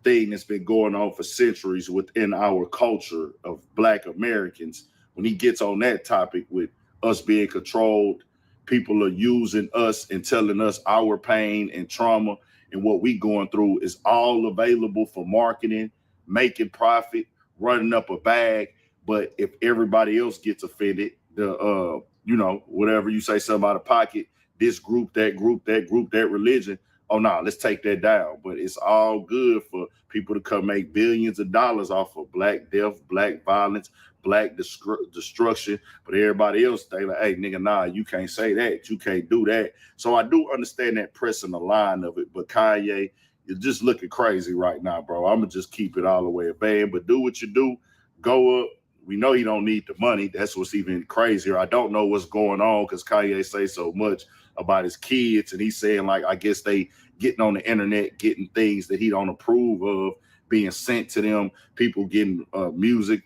thing that's been going on for centuries within our culture of Black Americans. When he gets on that topic with us being controlled, people are using us and telling us our pain and trauma and what we going through is all available for marketing, making profit, running up a bag. But if everybody else gets offended, whatever you say, something out of pocket, this group, that religion. Oh no, let's take that down. But it's all good for people to come make billions of dollars off of black death, black violence, black destruction. But everybody else, they like, hey, nigga, nah, you can't say that. You can't do that. So I do understand that pressing the line of it. But Kanye, you're just looking crazy right now, bro. I'm going to just keep it all the way a band. But do what you do. Go up. We know you don't need the money. That's what's even crazier. I don't know what's going on because Kanye say so much about his kids. And he's saying, like, I guess they getting on the internet, getting things that he don't approve of being sent to them, people getting music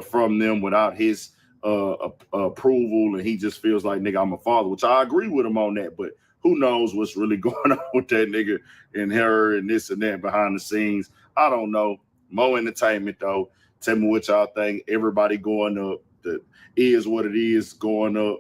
from them without his approval. And he just feels like, nigga, I'm a father, which I agree with him on that. But who knows what's really going on with that nigga and her and this and that behind the scenes. I don't know. More entertainment, though. Tell me what y'all think. Everybody going up. The is what it is going up.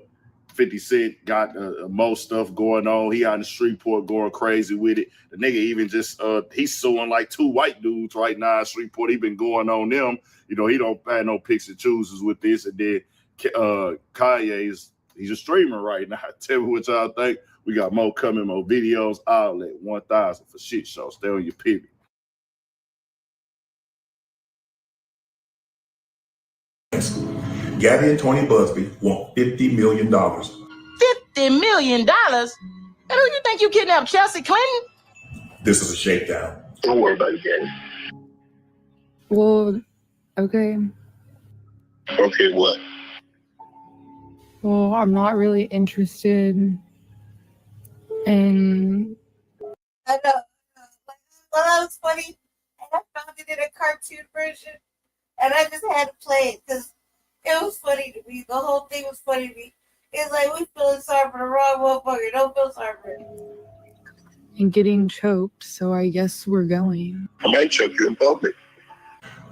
50 Cent got more stuff going on. He out in Shreveport going crazy with it. The nigga even just, he's suing like 2 white dudes right now in Shreveport. He been going on them. You know, he don't have no picks and chooses with this. And then Kanye, he's a streamer right now. Tell me what y'all think. We got more coming, more videos. I'll let 1,000 for shit show. Stay on your pivot. Gabby and Tony Busby want $50 million. $50 million? And who you think you kidnapped, Chelsea Clinton? This is a shakedown. Don't worry about it, Gabby. Well, okay. Okay, what? Well, I'm not really interested in... I know. Well, that was funny. And I found it in a cartoon version. And I just had to play it because it was funny to me. The whole thing was funny to me. It's like we feeling sorry for the wrong motherfucker. Don't feel sorry for him. and getting choked, so I guess we're going. I might choke you in public.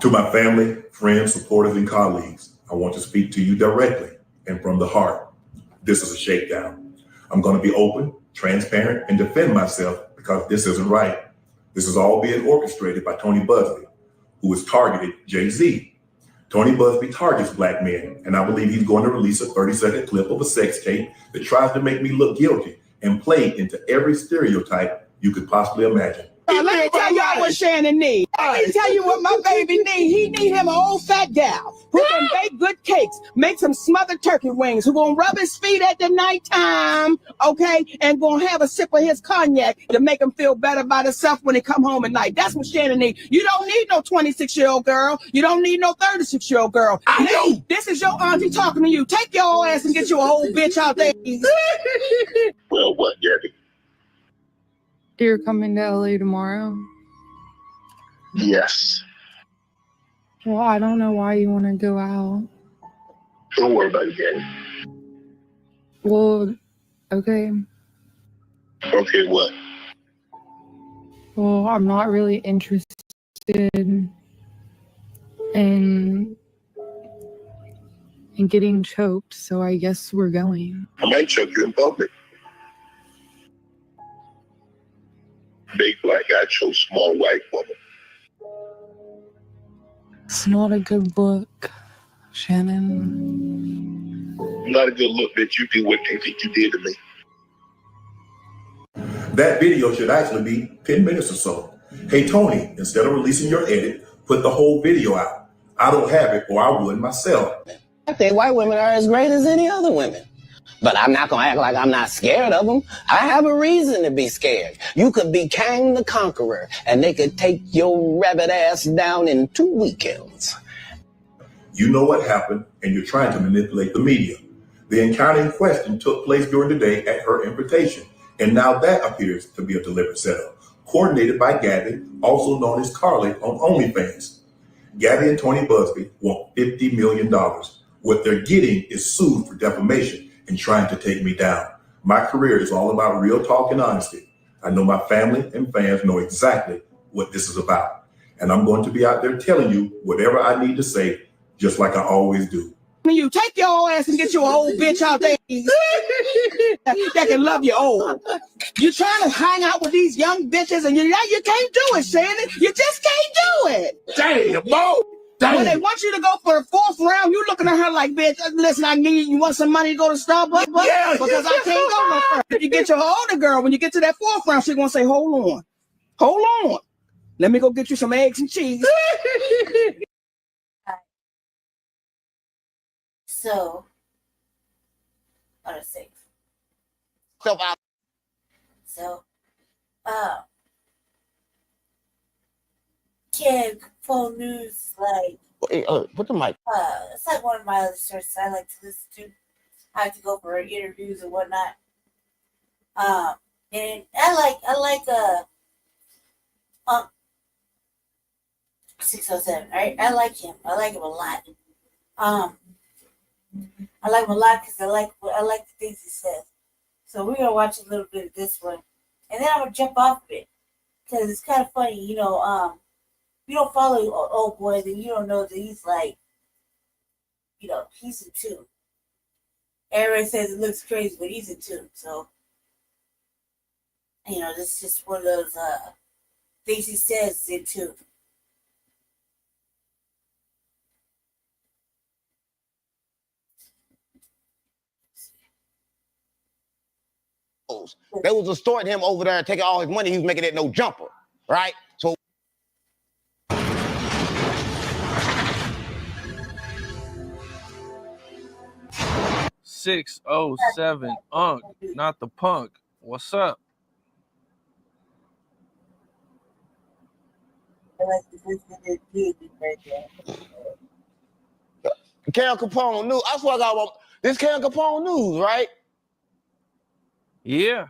To my family, friends, supporters, and colleagues, I want to speak to you directly and from the heart. This is a shakedown. I'm going to be open, transparent, and defend myself because this isn't right. This is all being orchestrated by Tony Busby, who has targeted Jay-Z. Tony Busby targets black men, and I believe he's going to release a 30-second clip of a sex tape that tries to make me look guilty and play into every stereotype you could possibly imagine. Let me tell y'all what Shannon needs. Let me tell you what my baby needs. He need him an old fat gal who can bake good cakes, make some smothered turkey wings, who gonna rub his feet at the nighttime, okay, and gonna have a sip of his cognac to make him feel better about himself when he come home at night. That's what Shannon needs. You don't need no 26-year-old girl. You don't need no 36-year-old girl. Hey, this is your auntie talking to you. Take your old ass and get you a whole bitch out there. Well, what, Gabby? You're coming to LA tomorrow? Yes. Well, I don't know why you want to go out. Don't worry about it, Gabby. Well, okay. Okay, what? Well, I'm not really interested in getting choked, so I guess we're going. I might choke you in public. Big black guy chose small white woman. It's not a good look, Shannon. Not a good look that you do what you think you did to me. That video should actually be 10 minutes or so. Hey, Tony, instead of releasing your edit, put the whole video out. I don't have it, or I would myself. I think white women are as great as any other women. But I'm not going to act like I'm not scared of them. I have a reason to be scared. You could be Kang the Conqueror, and they could take your rabbit ass down in 2 weekends. You know what happened, and you're trying to manipulate the media. The encounter in question took place during the day at her invitation, and now that appears to be a deliberate setup, coordinated by Gabby, also known as Carly on OnlyFans. Gabby and Tony Busby want $50 million. What they're getting is sued for defamation and trying to take me down. My career is all about real talk and honesty. I know my family and fans know exactly what this is about. And I'm going to be out there telling you whatever I need to say, just like I always do. You take your old ass and get you a old bitch out there that can love you old. You're trying to hang out with these young bitches and you can't do it, Shannon. You just can't do it. Damn, Mo! When they want you to go for the 4th round, you looking at her like, bitch, listen, I need you want some money to go to Starbucks? Yeah. Because I can't go no further. If you get your older girl, when you get to that 4th round, she's gonna say, hold on. Let me go get you some eggs and cheese. So, on a safe. So, Kim, phone news, like, Put the mic. it's like one of my other sources I like to listen to. I like to go for interviews and whatnot. And I like 607. Right? I like him. I like him a lot. I like him a lot because I like the things he says. So we're gonna watch a little bit of this one, and then I'm gonna jump off of it because it's kind of funny, you know. You don't follow old boy, then you don't know that he's like, you know, he's in tune. Everybody says it looks crazy, but he's in tune. So, you know, this is just one of those things he says is in tune. They was extorting him over there and taking all his money. He was making it no jumper, right? So 607 Unk, not the punk. What's up? Cam Capone News. That's what I got. This Cam Capone News, right? Yeah.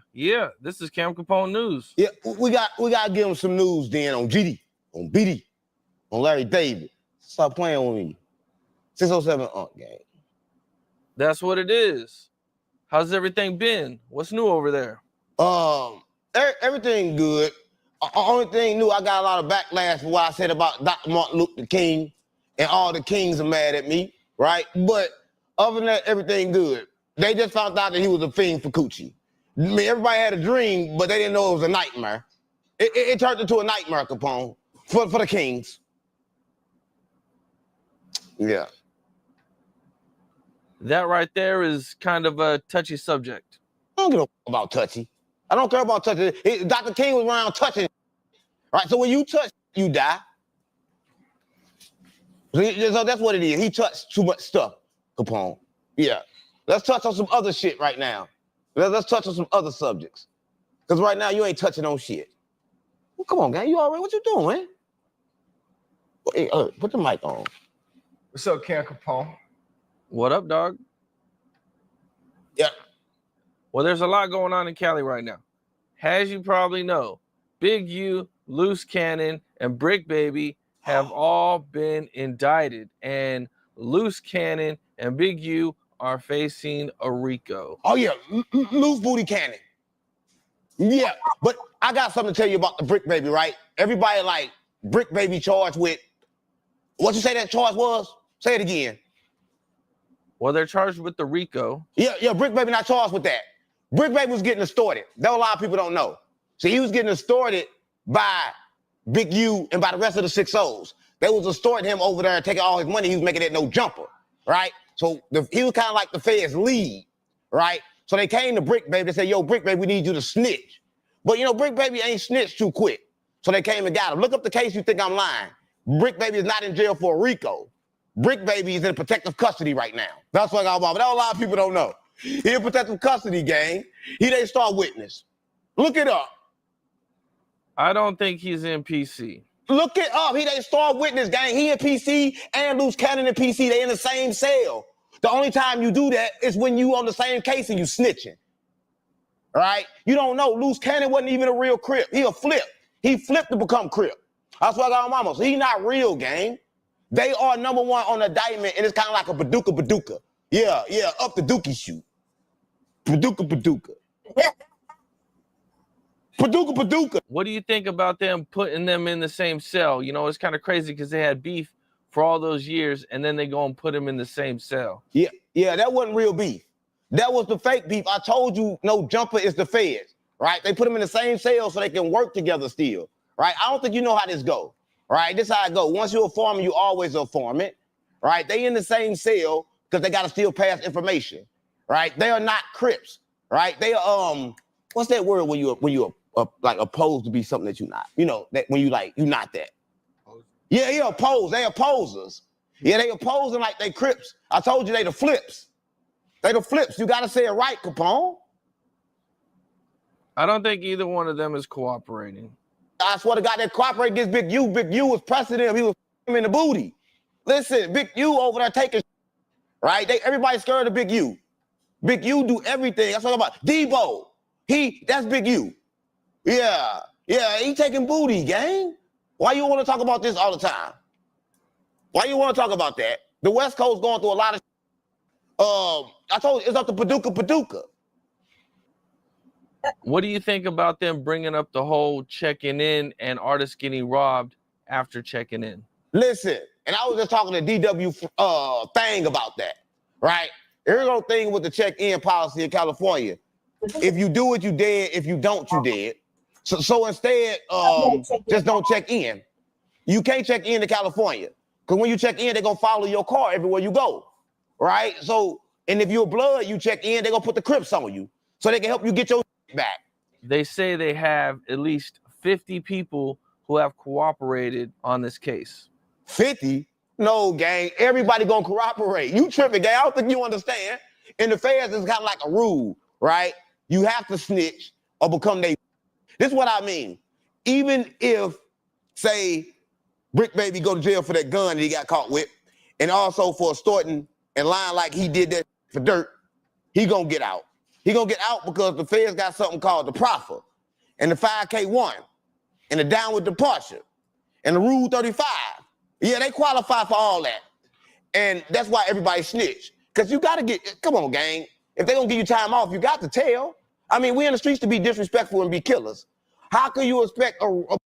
This is Cam Capone News. Yeah, we got to give him some news then on GD, on BD, on Larry David. Stop playing with me. 607 Unk gang. That's what it is. How's everything been? What's new over there? Everything good. Only thing new, I got a lot of backlash for what I said about Dr. Martin Luther King, and all the kings are mad at me, right? But other than that, everything good. They just found out that he was a fiend for coochie. I mean, everybody had a dream, but they didn't know it was a nightmare. It turned into a nightmare, Capone, for the kings. Yeah. That right there is kind of a touchy subject. I don't give a about touchy. I don't care about touching. Dr. King was around touching, right? So when you touch, you die. So that's what it is. He touched too much stuff, Capone. Yeah. Let's touch on some other shit right now. Let's touch on some other subjects. Because right now, you ain't touching on shit. Well, come on, gang. You all right? What you doing, man? Hey, put the mic on. What's up, Cam Capone? What up, dog? Yeah. Well, there's a lot going on in Cali right now. As you probably know, Big U, Loose Cannon, and Brick Baby have all been indicted. And Loose Cannon and Big U are facing a RICO. Oh, yeah. Loose Booty Cannon. Yeah. But I got something to tell you about the Brick Baby, right? Everybody like Brick Baby charged with, what you say that charge was? Say it again. Well, they're charged with the RICO. Yeah, Brick Baby not charged with that. Brick Baby was getting extorted. That a lot of people don't know. So he was getting extorted by Big U and by the rest of the 6-0s. They was extorting him over there and taking all his money. He was making it no jumper, right? So he was kind of like the Fed's lead, right? So they came to Brick Baby. They said, yo, Brick Baby, we need you to snitch. But, you know, Brick Baby ain't snitched too quick. So they came and got him. Look up the case, you think I'm lying. Brick Baby is not in jail for a RICO. Brick Baby is in protective custody right now. That's what I got about. But that a lot of people don't know. He in protective custody, gang. He didn't start witness. Look it up. I don't think he's in PC. Look it up. He didn't start witness, gang. He in PC and Loose Cannon in PC. They in the same cell. The only time you do that is when you on the same case and you snitching. All right? You don't know. Loose Cannon wasn't even a real Crip. He a flip. He flipped to become Crip. That's what I got on mama. So he not real, gang. They are #1 on the diamond, and it's kind of like a Paducah. Yeah, up the dookie shoot. Paducah. Paducah. What do you think about them putting them in the same cell? You know, it's kind of crazy because they had beef for all those years, and then they go and put them in the same cell. Yeah, that wasn't real beef. That was the fake beef. I told you, no jumper is the feds, right? They put them in the same cell so they can work together still, right? I don't think you know how this go, right? This is how it go. Once you're a foreman, you always a foreman, right? They in the same cell because they got to still pass information, right? They are not Crips, right? They are, what's that word when you're like opposed to be something that you're not? You know, that when you're not that. Yeah, opposed. They opposers. Yeah, they opposing like they Crips. I told you they the flips. They the flips. You got to say it right, Capone. I don't think either one of them is cooperating. I swear to God, they cooperate against Big U. Big U was pressing him. He was him in the booty. Listen, Big U over there taking, right? Everybody's scared of Big U. Big U do everything. That's what I'm about. Debo, that's Big U. Yeah, he taking booty, gang. Why you want to talk about this all the time? Why you want to talk about that? The West Coast going through a lot of, I told you, it's up to Paducah. What do you think about them bringing up the whole checking in and artists getting robbed after checking in? Listen, and I was just talking to DW thing about that, right? Here's the thing with the check-in policy in California. If you do it, you dead. If you don't, you dead. So instead, just don't check in. You can't check in to California because when you check in, they're gonna follow your car everywhere you go, right? So, and if you're blood, you check in, they're gonna put the Crips on you so they can help you get your back. They say they have at least 50 people who have cooperated on this case. 50? No, gang. Everybody gonna cooperate. You tripping, gang. I don't think you understand. In the feds, it's kind of like a rule, right? You have to snitch or become they. This is what I mean. Even if, say, Brick Baby go to jail for that gun that he got caught with, and also for extorting and lying like he did that for dirt, he gonna get out. He gonna get out because the feds got something called the proffer, and the 5K1, and the downward departure, and the Rule 35. Yeah, they qualify for all that. And that's why everybody snitch. Because you gotta come on, gang. If they gonna give you time off, you got to tell. I mean, we in the streets to be disrespectful and be killers. How can you expect a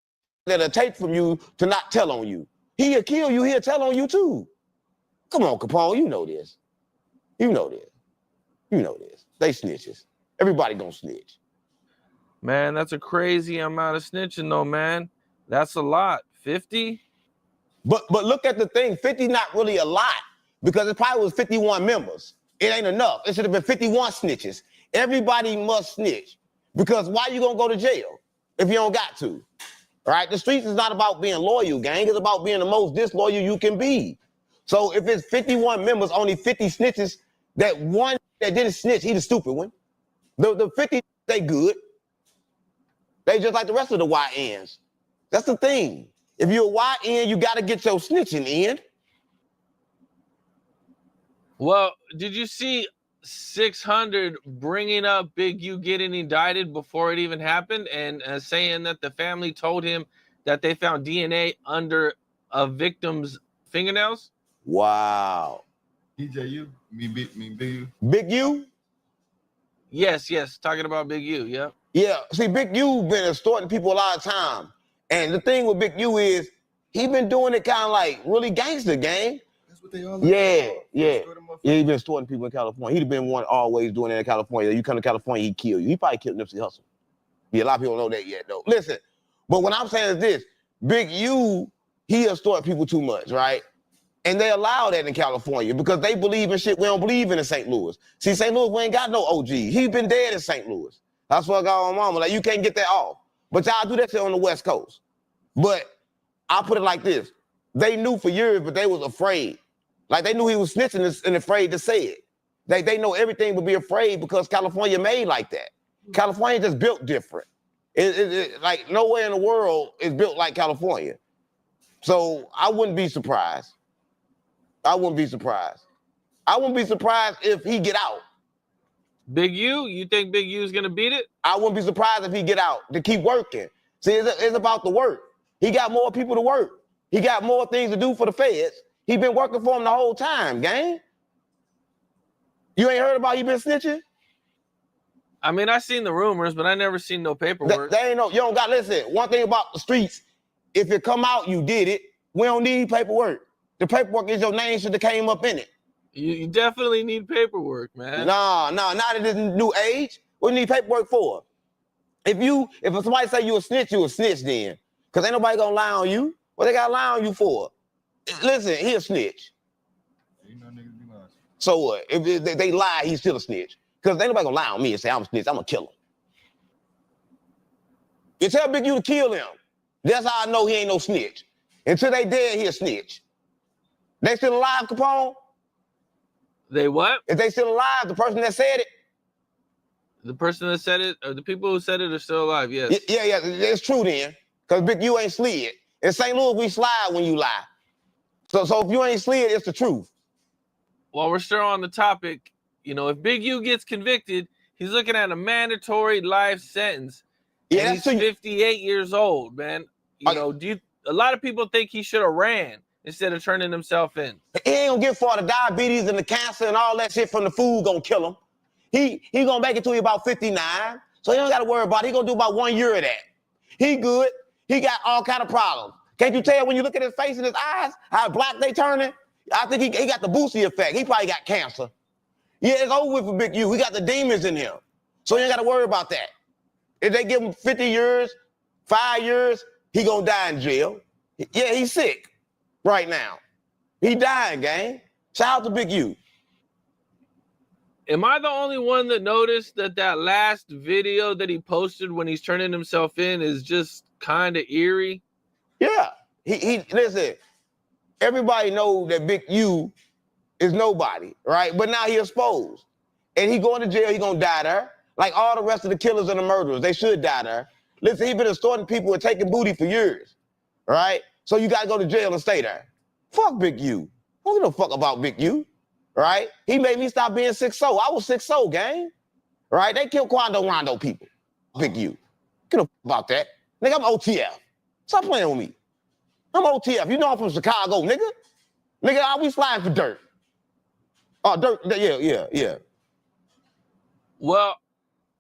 that'll take from you to not tell on you? He'll kill you, he'll tell on you too. Come on, Capone, you know this. You know this. You know this. They snitches. Everybody gonna snitch. Man, that's a crazy amount of snitching though, man. That's a lot. 50? But look at the thing, 50 not really a lot because it probably was 51 members. It ain't enough. It should have been 51 snitches. Everybody must snitch because why you gonna go to jail if you don't got to? Right? The streets is not about being loyal, gang. It's about being the most disloyal you can be. So if it's 51 members, only 50 snitches, that one that didn't snitch, he the stupid one. The 50, they good. They just like the rest of the YNs. That's the thing. If you're a YN, you got to get your snitching in. Well, did you see 600 bringing up Big U getting indicted before it even happened and saying that the family told him that they found DNA under a victim's fingernails? Wow. EJU? Big U? Big U? Yes, talking about Big U, yeah. Yeah, see, Big U been extorting people a lot of time. And the thing with Big U is he been doing it kind of like really gangster, gang. That's what they all Yeah. He been extorting people in California. He'd been one always doing it in California. You come to California, he kill you. He probably killed Nipsey Hussle. Yeah, a lot of people don't know that yet, though. Listen, but what I'm saying is this. Big U, he extort people too much, right? And they allow that in California because they believe in shit we don't believe in St. Louis. See, St. Louis, we ain't got no OG. He been dead in St. Louis. That's what I got on mama. Like, you can't get that off. But y'all do that shit on the West Coast. But I'll put it like this. They knew for years, but they was afraid. Like, they knew he was snitching and afraid to say it. They know everything would be afraid because California made like that. California just built different. Like, nowhere in the world is built like California. So I wouldn't be surprised. I wouldn't be surprised if he get out. Big U? You think Big U is going to beat it? I wouldn't be surprised if he get out to keep working. See, it's about the work. He got more people to work. He got more things to do for the feds. He been working for them the whole time, gang. You ain't heard about he been snitching? I mean, I seen the rumors, but I never seen no paperwork. They ain't no, you don't got, listen, one thing about the streets, if it come out, you did it. We don't need paperwork. The paperwork is your name should have came up in it. You definitely need paperwork, man. Nah, not in this new age. What do you need paperwork for? If somebody say you a snitch then. Because ain't nobody gonna lie on you. What they got to lie on you for? Listen, he a snitch. You know niggas be lying. So what? If they lie, he's still a snitch. Because ain't nobody gonna lie on me and say I'm a snitch. I'm gonna kill him. You tell Big U to kill him. That's how I know he ain't no snitch. Until they dead, he a snitch. They still alive, Capone? They what? If they still alive, the person that said it? The person that said it, or the people who said it are still alive, yes. Yeah, it's true then. Because Big U ain't slid. In St. Louis, we slide when you lie. So if you ain't slid, it's the truth. While we're still on the topic, you know, if Big U gets convicted, he's looking at a mandatory life sentence. Yeah, and he's 58 years old, man. You know, a lot of people think he should have ran instead of turning himself in. He ain't gonna get far. The diabetes and the cancer and all that shit from the food gonna kill him. He gonna make it to about 59, so he don't gotta worry about it. He gonna do about 1 year of that. He good. He got all kind of problems. Can't you tell when you look at his face and his eyes how black they turning? I think he got the Boosie effect. He probably got cancer. Yeah, it's over with for Big U. He got the demons in him, so you ain't gotta worry about that. If they give him 50 years, 5 years, he gonna die in jail. Yeah, he's sick right now. He dying, gang. Shout out to Big U. Am I the only one that noticed that last video that he posted when he's turning himself in is just kind of eerie? Yeah. He listen, everybody knows that Big U is nobody, right? But now he exposed. And he going to jail, he gonna die there. Like all the rest of the killers and the murderers, they should die there. Listen, he been extorting people and taking booty for years, right? So you gotta go to jail and stay there. Fuck Big U. I don't give a fuck about Big U, right? He made me stop being 6'0". I was 6'0", gang, right? They killed Quando Rondo people. Big U. Get a fuck about that. Nigga, I'm OTF. Stop playing with me. I'm OTF. You know I'm from Chicago, nigga. Nigga, we sliding for dirt. Oh, dirt, yeah. Well,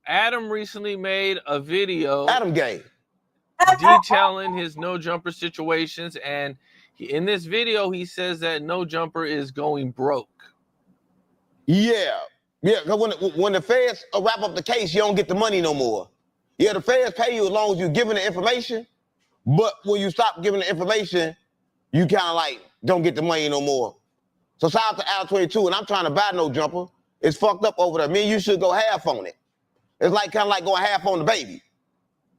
Adam recently made a video. Adam Gay. Detailing his no jumper situations, and in this video he says that no jumper is going broke. Yeah, because when the feds wrap up the case, you don't get the money no more. Yeah, the feds pay you as long as you're giving the information, but when you stop giving the information, you kind of like don't get the money no more. So shout out to Al 22, and I'm trying to buy no jumper. It's fucked up over there. Me and you should go half on it. It's like kind of like going half on the baby.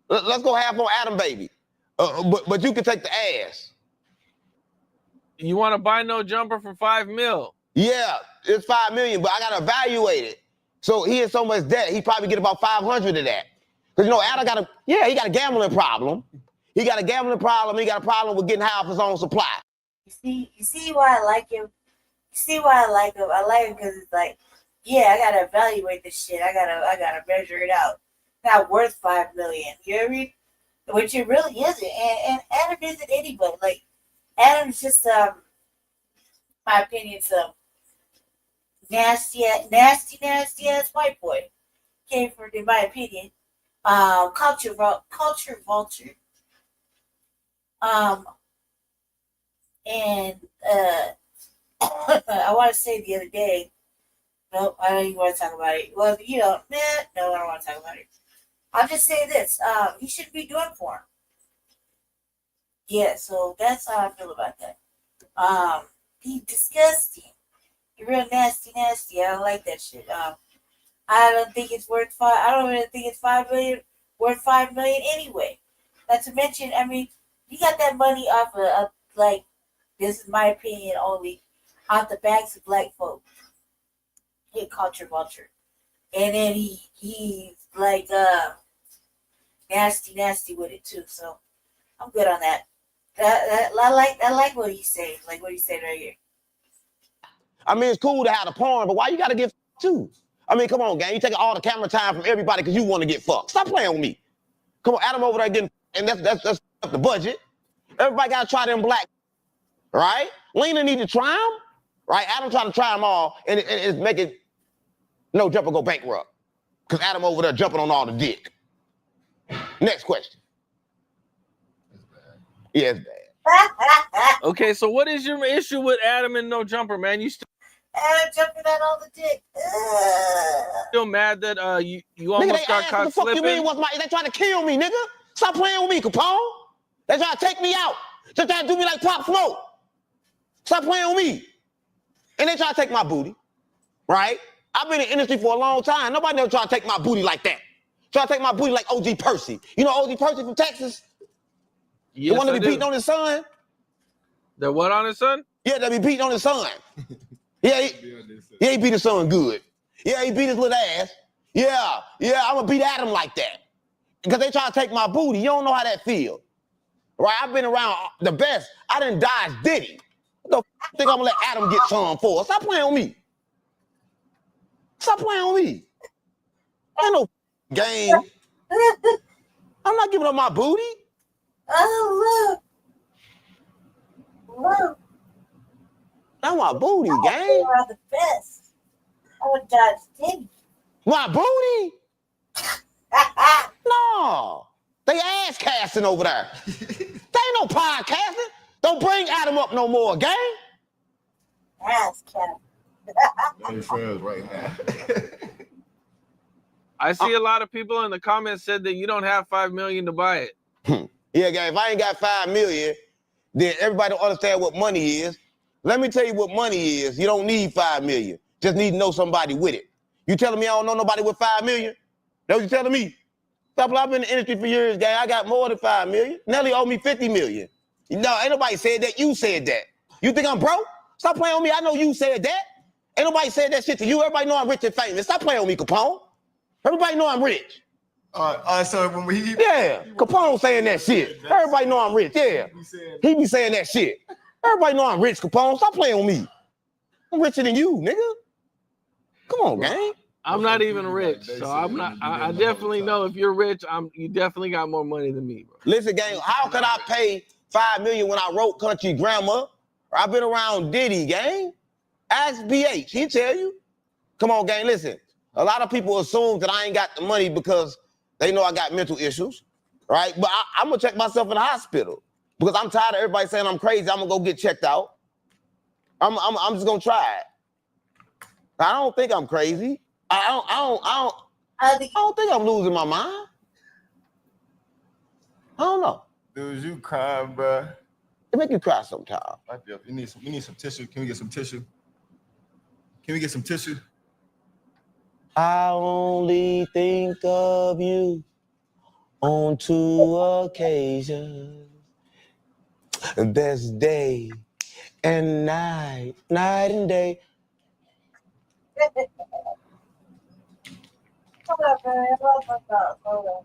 Let's go half on Adam baby. But you can take the ass. You want to buy no jumper for $5 million? Yeah, it's $5 million, but I gotta evaluate it. So he has so much debt, he probably get about 500 of that. Because you know, Adam he got a gambling problem. He got a gambling problem. He got a problem with getting high off his own supply. You see why I like him? You see why I like him? I like him because it's like, yeah, I gotta evaluate this shit. I gotta measure it out. Not worth $5 million. You know what I mean? Which it really isn't. And Adam isn't anybody. Like Adam's just my opinion, some nasty ass white boy. Came from, in my opinion, culture vulture. And I want to say the other day. Nope, I don't even want to talk about it. Well, you know, no, I don't want to talk about it. I'll just say this. He shouldn't be doing porn. Yeah, so that's how I feel about that. He's disgusting. You're real nasty. I don't like that shit. I don't think it's worth I don't even think it's $5 million worth $5 million anyway. Not to mention, I mean, you got that money off of like, this is my opinion only, off the backs of black folk. Get culture vulture. And then he's like nasty with it too. So I'm good on that. I like what he's saying. Like what he said right here. I mean, it's cool to have the porn, but why you gotta get too? I mean, come on, gang. You taking all the camera time from everybody because you want to get fucked. Stop playing with me. Come on, Adam over there getting, and that's the budget. Everybody gotta try them black, right? Lena need to try them, right? Adam trying to try them all, and it's making no jumper go bankrupt because Adam over there jumping on all the dick. Next question. Yeah, it's bad. Okay, so what is your issue with Adam and no jumper, man? You Adam jumping on all the dick. still mad that you Nigga, almost they got asked caught what the fuck slipping? you mean? They trying to kill me, nigga. Stop playing with me, Capone. They trying to take me out. Just trying to do me like Pop Smoke. Stop playing with me. And they try to take my booty, right? I've been in the industry for a long time. Nobody never try to take my booty like that. Try to take my booty like OG Percy. You know OG Percy from Texas? Yes, the one that I be do. beating on his son? The what on his son? Yeah, that be beating on his son. Yeah, he beat his son good. Yeah, he beat his little ass. Yeah, I'm gonna beat Adam like that. Because they try to take my booty. You don't know how that feel. Right? I've been around the best. I done dodged Diddy. What the f think I'm gonna let Adam get some for? Stop playing with me. Stop playing with me. Ain't no game. I'm not giving up my booty. Oh, look. That's my booty, You gang. are the best. I would dodge Diddy. My booty? No. They ass casting over there. They ain't no podcasting. Don't bring Adam up no more, gang. Ass casting. Your friends right now. I see a lot of people in the comments said that you don't have $5 million to buy it. Yeah, gang, if I ain't got $5 million, then everybody don't understand what money is. Let me tell you what money is. You don't need $5 million. Just need to know somebody with it. You telling me I don't know nobody with $5 million? That's what you telling me? I've been in the industry for years, gang. I got more than $5 million. Nelly owe me $50 million. No, ain't nobody said that. You said that. You think I'm broke? Stop playing with me. I know you said that. Ain't nobody said that shit to you. Everybody know I'm rich and famous. Stop playing with me, Capone. Everybody know I'm rich. So when he Capone saying that shit. Everybody know I'm rich. Yeah, he be saying that shit. Everybody know I'm rich, Capone. Stop playing with me. I'm richer than you, nigga. Come on, gang. I'm not even rich, so I'm not. I definitely know if you're rich, you definitely got more money than me, bro. Listen, gang, how could I pay $5 million when I wrote Country Grammar? I've been around Diddy, gang. Ask BH, he tell you. Come on, gang, listen. A lot of people assume that I ain't got the money because they know I got mental issues, right? But I'm gonna check myself in the hospital because I'm tired of everybody saying I'm crazy. I'm gonna go get checked out. I'm just gonna try it. I don't think I'm crazy. I don't think I'm losing my mind. I don't know. Dude, you crying, bro. It make you cry sometimes. We need some tissue. Can we get some tissue? Can we get some tissue? I only think of you on 2 occasions. There's day and night, night and day. Hold up, man. Hold on.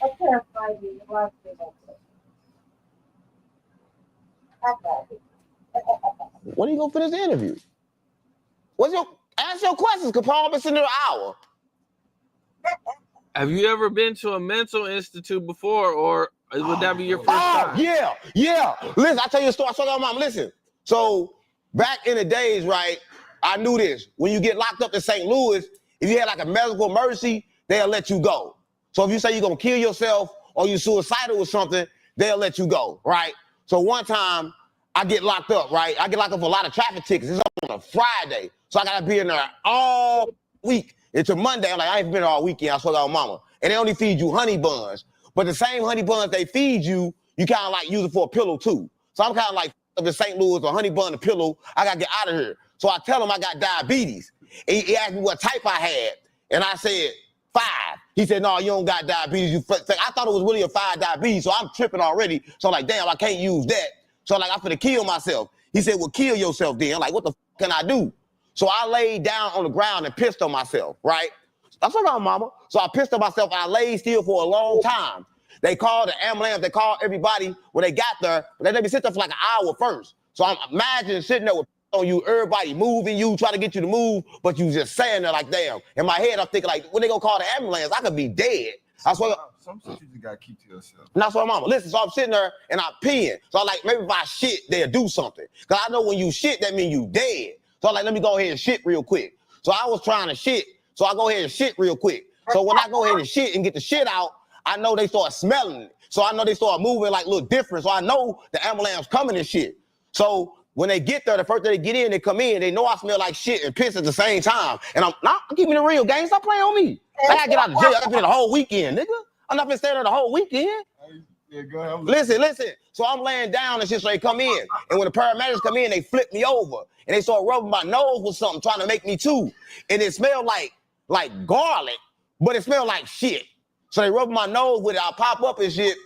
I can't find you. I got it. When are you gonna finish the interview? Ask your questions, Capone. I've been sitting there an hour. Have you ever been to a mental institute before, or would that be your first time? Yeah. Listen, I tell you a story. I told my mom, listen. So back in the days, right, I knew this. When you get locked up in St. Louis, if you had like a medical emergency, they'll let you go. So if you say you're gonna kill yourself or you're suicidal or something, they'll let you go, right? So one time I get locked up, right? I get locked up for a lot of traffic tickets. It's on a Friday. So I gotta be in there all week. It's a Monday. I'm like, I ain't been there all weekend. I swear to God, mama. And they only feed you honey buns. But the same honey buns they feed you, you kind of like use it for a pillow too. So I'm kind of like, up in St. Louis, a honey bun, a pillow, I gotta get out of here. So I tell him I got diabetes. And he asked me what type I had. And I said, 5. He said, no, you don't got diabetes. I thought it was really a 5 diabetes, so I'm tripping already. So I'm like, damn, I can't use that. So I'm like, I'm finna kill myself. He said, well, kill yourself then. I'm like, what the can I do? So I laid down on the ground and pissed on myself, right? That's what I'm, mama. So I pissed on myself and I laid still for a long time. They called the ambulance, they called everybody when they got there, but they let me sit there for like an hour first. So I'm imagining sitting there with on you, everybody moving you, trying to get you to move, but you just saying there like, damn. In my head, I'm thinking like, when they gonna call the ambulance, I could be dead. That's what some shit you just gotta keep to yourself. And that's what mama. Listen, so I'm sitting there and I'm peeing. So I'm like, maybe if I shit, they'll do something. Cause I know when you shit, that means you dead. So I'm like, let me go ahead and shit real quick. So I was trying to shit. So I go ahead and shit real quick. So when I go ahead and shit and get the shit out, I know they start smelling it. So I know they start moving like a little different. So I know the ambulance coming and shit. So when they get there, the first day they get in, they come in, they know I smell like shit and piss at the same time. And I'm not giving the real gang. Stop playing on me. I gotta get out of jail. I gotta be there the whole weekend, nigga. I'm not gonna stay there the whole weekend. Yeah, go ahead. Listen. So I'm laying down and shit, so they come in. And when the paramedics come in, they flip me over. And they start rubbing my nose with something, trying to make me too. And it smelled like garlic, but it smelled like shit. So they rub my nose with it. I pop up and shit.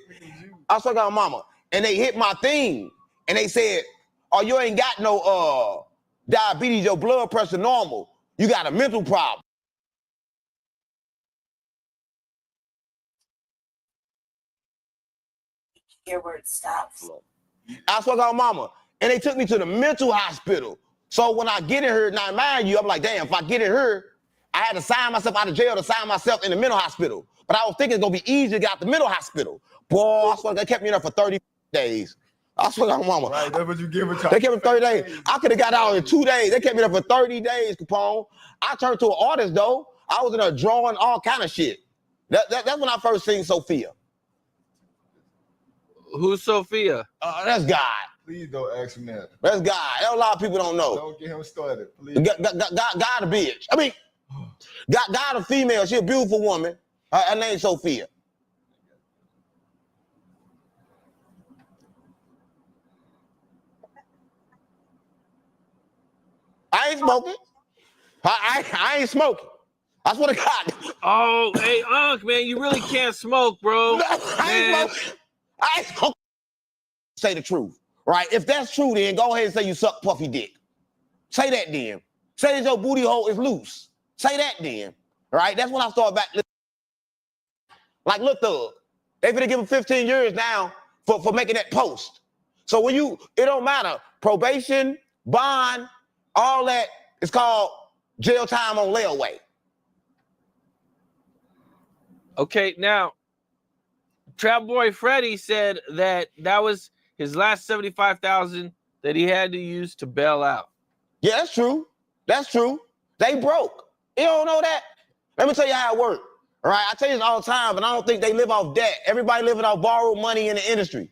I was talking to my mama. And they hit my thing. And they said, oh, you ain't got no diabetes, your blood pressure normal. You got a mental problem. Hear where it stops. I spoke to my mama, and they took me to the mental hospital. So when I get in here, now mind you, I'm like, damn, if I get in here, I had to sign myself out of jail to sign myself in the mental hospital. But I was thinking it's gonna be easy to get out the mental hospital. Boy, I swear they kept me in there for 30 days. I swear to my mama. Right, that's what you give it. They kept me 30 days. I could have got out in 2 days. They kept me there for 30 days, Capone. I turned to an artist though. I was in there drawing all kind of shit. That's when I first seen Sophia. Who's Sophia? That's God. Please don't ask him that. That's God. That's a lot of people don't know. Don't get him started, please. God a bitch. I mean, God a female. She a beautiful woman. Her name's Sophia. I ain't smoking. I ain't smoking. I swear to God. Oh, hey, Unc, man, you really can't smoke, bro. I ain't smoking. Say the truth, right? If that's true, then go ahead and say you suck puffy dick. Say that then. Say that your booty hole is loose. Say that then, right? That's when I start back. Like Lil Thug. They finna give him 15 years now for making that post. So when it don't matter. Probation, bond, all that is called jail time on layaway. Okay, now, Trap Boy Freddy said that was his last $75,000 that he had to use to bail out. Yeah, that's true. That's true. They broke. You don't know that? Let me tell you how it works. All right, I tell you this all the time, but I don't think they live off debt. Everybody living off borrowed money in the industry.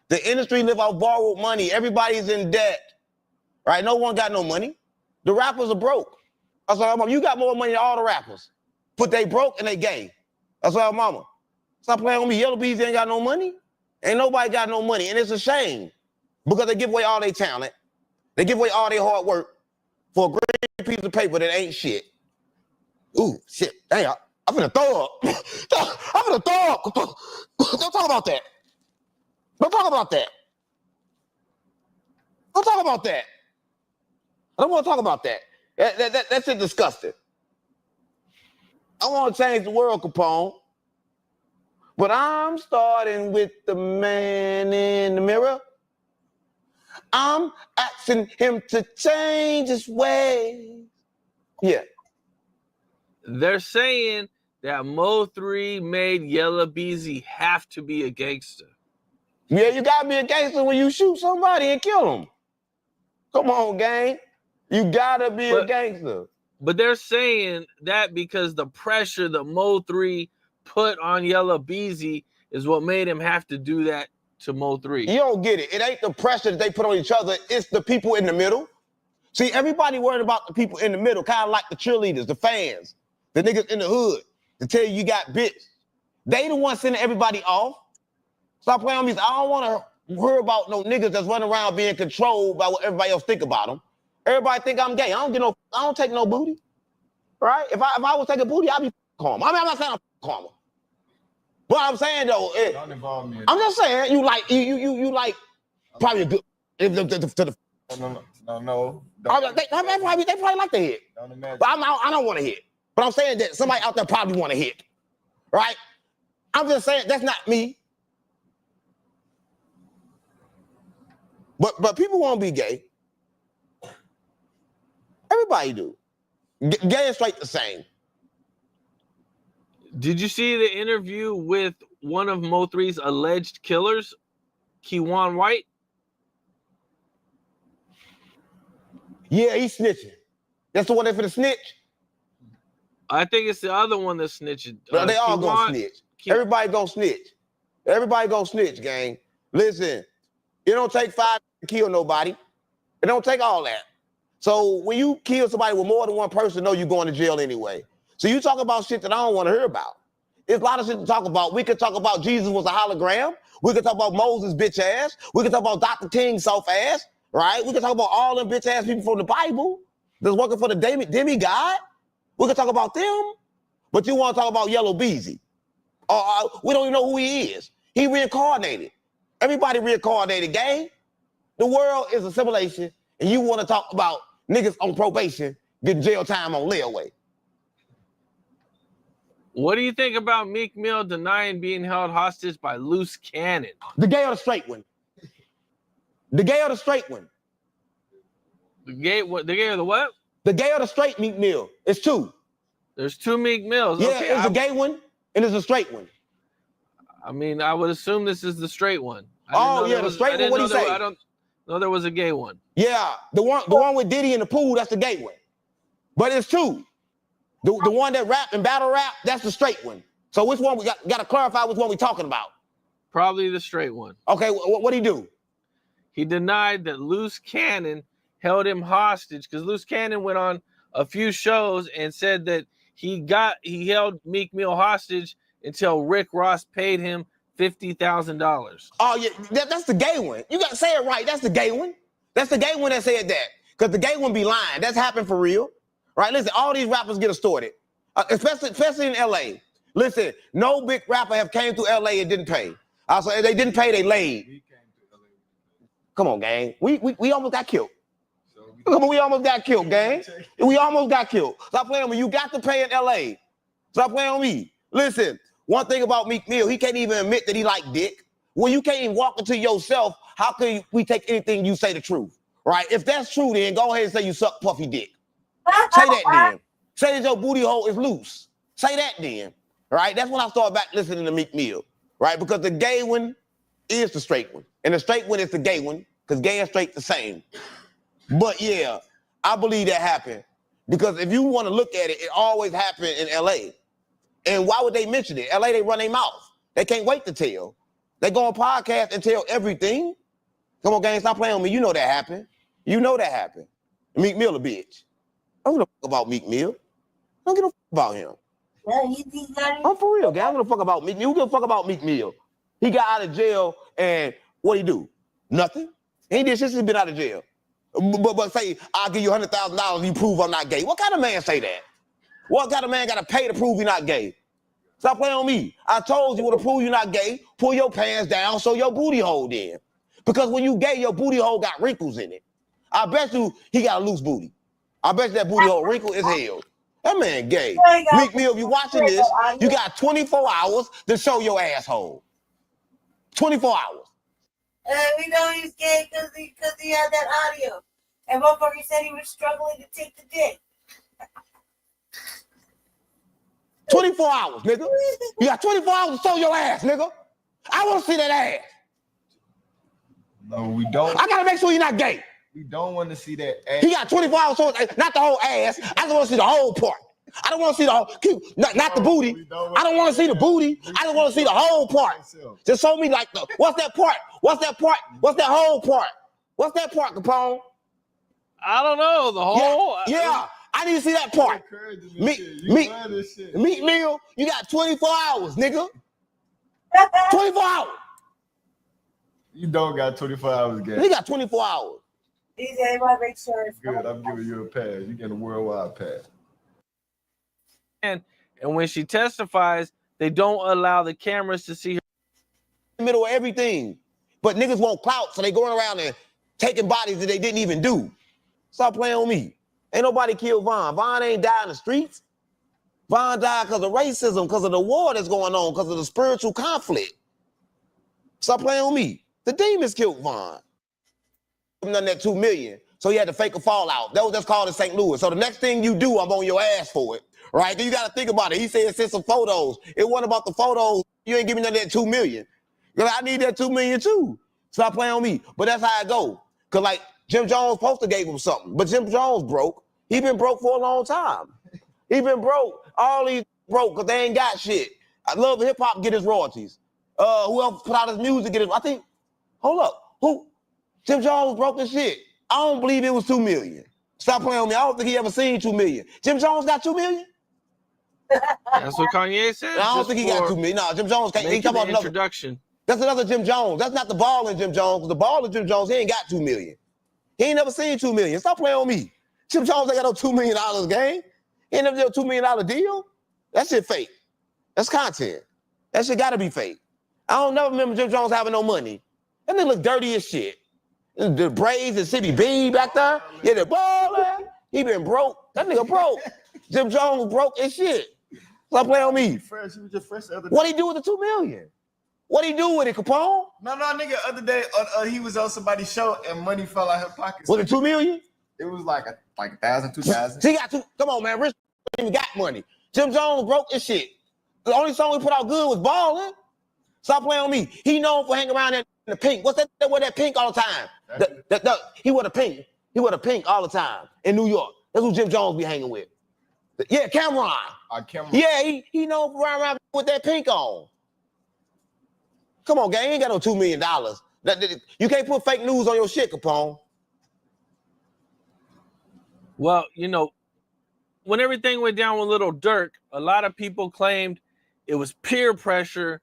The industry live off borrowed money. Everybody's in debt. Right? No one got no money. The rappers are broke. That's why mama, you got more money than all the rappers. But they broke and they gay. That's why mama. Stop playing with me. Yellow Bees ain't got no money. Ain't nobody got no money. And it's a shame because they give away all their talent. They give away all their hard work for a green piece of paper that ain't shit. Ooh, shit. Dang, I'm finna throw up. I'm finna throw up. Don't talk about that. Don't talk about that. Don't talk about that. I don't want to talk about that. That's just disgusting. I want to change the world, Capone. But I'm starting with the man in the mirror. I'm asking him to change his ways. Yeah. They're saying that Mo3 made Yella Beezy have to be a gangster. Yeah, you gotta be a gangster when you shoot somebody and kill them. Come on, gang. You gotta be a gangster. But they're saying that because the pressure that Mo3 put on Yella Beezy is what made him have to do that to Mo3. You don't get it. It ain't the pressure that they put on each other. It's the people in the middle. See, everybody worried about the people in the middle, kind of like the cheerleaders, the fans, the niggas in the hood to tell you got bitch. They the ones sending everybody off. Stop playing on me. I don't want to hear about no niggas that's running around being controlled by what everybody else think about them. Everybody think I'm gay. I don't take no booty. Right? If I was taking booty, I'd be calm. I mean, I'm not saying I'm calm. But I'm saying though, Don't involve me. I'm just saying you like probably a good No. They probably like to hit. Don't imagine. But I don't want to hit. But I'm saying that somebody out there probably want to hit. Right? I'm just saying that's not me. But people want to be gay. Everybody do. Gay and straight the same. Did you see the interview with one of Mo3's alleged killers, Keywan White? Yeah, he's snitching. That's the one that's for the snitch? I think it's the other one that's snitching. They all gonna snitch. Everybody gonna snitch. Everybody gonna snitch, gang. Listen, it don't take 5 to kill nobody. It don't take all that. So when you kill somebody with more than one person, know you're going to jail anyway. So you talk about shit that I don't want to hear about. There's a lot of shit to talk about. We could talk about Jesus was a hologram. We could talk about Moses' bitch ass. We could talk about Dr. King's soft ass, right? We could talk about all them bitch ass people from the Bible that's working for the demigod. We could talk about them. But you want to talk about Yellow Beezy. We don't even know who he is. He reincarnated. Everybody reincarnated, gang. The world is a simulation, and you want to talk about niggas on probation getting jail time on layaway. What do you think about Meek Mill denying being held hostage by loose cannon? The gay or the straight one? The gay or the straight one? The gay what? The gay or the what? The gay or the straight Meek Mill? It's two. There's two Meek Mills. Yeah, Okay, it's a gay one and it's a straight one. I mean, I would assume this is the straight one. Oh yeah, the straight one. What do you say? I don't know there was a gay one. Yeah, the one with Diddy in the pool, that's the gay one. But it's two. The one that rap and battle rap, that's the straight one. So which one we got to clarify which one we talking about? Probably the straight one. Okay, what'd he do? He denied that Loose Cannon held him hostage because Loose Cannon went on a few shows and said that he held Meek Mill hostage until Rick Ross paid him $50,000. Oh yeah, that's the gay one. You got to say it right. That's the gay one. That's the gay one that said that. Because the gay one be lying. That's happened for real. Right? Listen, all these rappers get extorted, especially in LA. Listen, no big rapper have came to LA and didn't pay. Also, if they didn't pay, they laid. Come on, gang. We almost got killed. Come on, we almost got killed, gang. We almost got killed. Stop playing with me. You got to pay in LA. Stop playing with me. Listen, one thing about Meek Mill, he can't even admit that he like dick. When you can't even walk into yourself, how can we take anything you say the truth? Right? If that's true, then go ahead and say you suck puffy dick. Say that then. Say that your booty hole is loose. Say that then. Right? That's when I started back listening to Meek Mill. Right? Because the gay one is the straight one. And the straight one is the gay one. Because gay and straight the same. But yeah, I believe that happened. Because if you want to look at it, it always happened in LA. And why would they mention it? LA, they run their mouth. They can't wait to tell. They go on podcast and tell everything. Come on, gang, stop playing with me. You know that happened. You know that happened. Meek Mill a bitch. I don't give a fuck about Meek Mill. I don't give a fuck about him. I'm for real, gang. I don't give a fuck about Meek Mill. Who give a fuck about Meek Mill? He got out of jail and what'd he do? Nothing. He ain't did shit since he been out of jail. But say, I'll give you $100,000 if you prove I'm not gay. What kind of man say that? What kind of man got to pay to prove you're not gay? Stop playing on me. I told you to prove you're not gay, pull your pants down, show your booty hole then. Because when you gay, your booty hole got wrinkles in it. I bet you he got a loose booty. I bet you that booty hole wrinkle is hell. That man gay. Meek Mill, if you watching this, you got 24 hours to show your asshole. 24 hours. We know he's gay because he had that audio. And motherfucker said he was struggling to take the dick. 24 hours, nigga. You got 24 hours to show your ass, nigga. I want to see that ass. No, we don't. I got to make sure you're not gay. We don't want to see that ass. He got 24 hours, so not the whole ass. I just want to see the whole part. I don't want to see the whole, not the booty. I don't want to see the booty. I just want to see the whole part. Just show me like what's that part? What's that part? What's that whole part? What's that part, Capone? I don't know. The whole. Yeah. I need to see that part. Meek Mill, you got 24 hours, nigga. 24 hours. You don't got 24 hours, guys. You got 24 hours. DJ, make sure it's good. I'm giving you a pass. You get a worldwide pass. And when she testifies, they don't allow the cameras to see her. In the middle of everything. But niggas want clout, so they going around and taking bodies that they didn't even do. Stop playing with me. Ain't nobody killed Von. Von ain't died in the streets. Von died because of racism, because of the war that's going on, because of the spiritual conflict. Stop playing with me. The demons killed Von. None that $2 million. So he had to fake a fallout. That's called in St. Louis. So the next thing you do, I'm on your ass for it. Right? Then you got to think about it. He said send some photos. It wasn't about the photos. You ain't giving none of that $2 million. Because I need that $2 million too. Stop playing on me. But that's how it go. Because like Jim Jones poster gave him something. But Jim Jones broke. He been broke for a long time. He been broke. All these broke because they ain't got shit. I love hip hop get his royalties. Who else put out his music get his, I think, hold up. Who? Jim Jones broke his shit. I don't believe it was $2 million. Stop playing on me. I don't think he ever seen $2 million. Jim Jones got $2 million? That's what Kanye said. I don't just think he got for 2 million. No, Jim Jones can't. He making talking the about another. introduction. That's another Jim Jones. That's not the ball in Jim Jones. The ball in Jim Jones, he ain't got 2 million. He ain't never seen 2 million. Stop playing on me. Jim Jones ain't got no $2 million game. He ain't never did a $2 million deal. That shit fake. That's content. That shit gotta be fake. I don't never remember Jim Jones having no money. That nigga look dirty as shit. The braids and City B back there. Yeah, the baller. He been broke. That nigga broke. Jim Jones broke as shit. Stop playing on me. Fresh, he was just fresh the other day. What he do with the 2 million? What he do with it, Capone? No, nigga. Other day, he was on somebody's show and money fell out his pockets. Was it 2 million? It was like 1,000, 2,000. He got 2. Come on, man. Rich even got money. Jim Jones broke as shit. The only song he put out good was Ballin'. Stop playing on me. He known for hanging around in the pink. What's that? They wear that pink all the time. He wear the pink. He wear the pink all the time in New York. That's who Jim Jones be hanging with. Yeah, Cameron. Cameron. Yeah, he known for running around with that pink on. Come on, gang. You ain't got no $2 million. You can't put fake news on your shit, Capone. Well, when everything went down with Little Dirk, a lot of people claimed it was peer pressure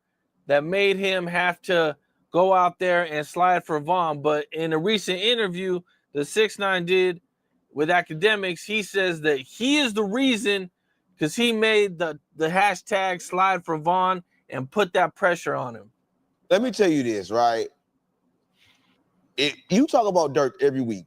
that made him have to go out there and slide for Vaughn. But in a recent interview the 6ix9ine did with Academics, he says that he is the reason because he made the hashtag slide for Vaughn and put that pressure on him. Let me tell you this, right? You talk about Dirk every week.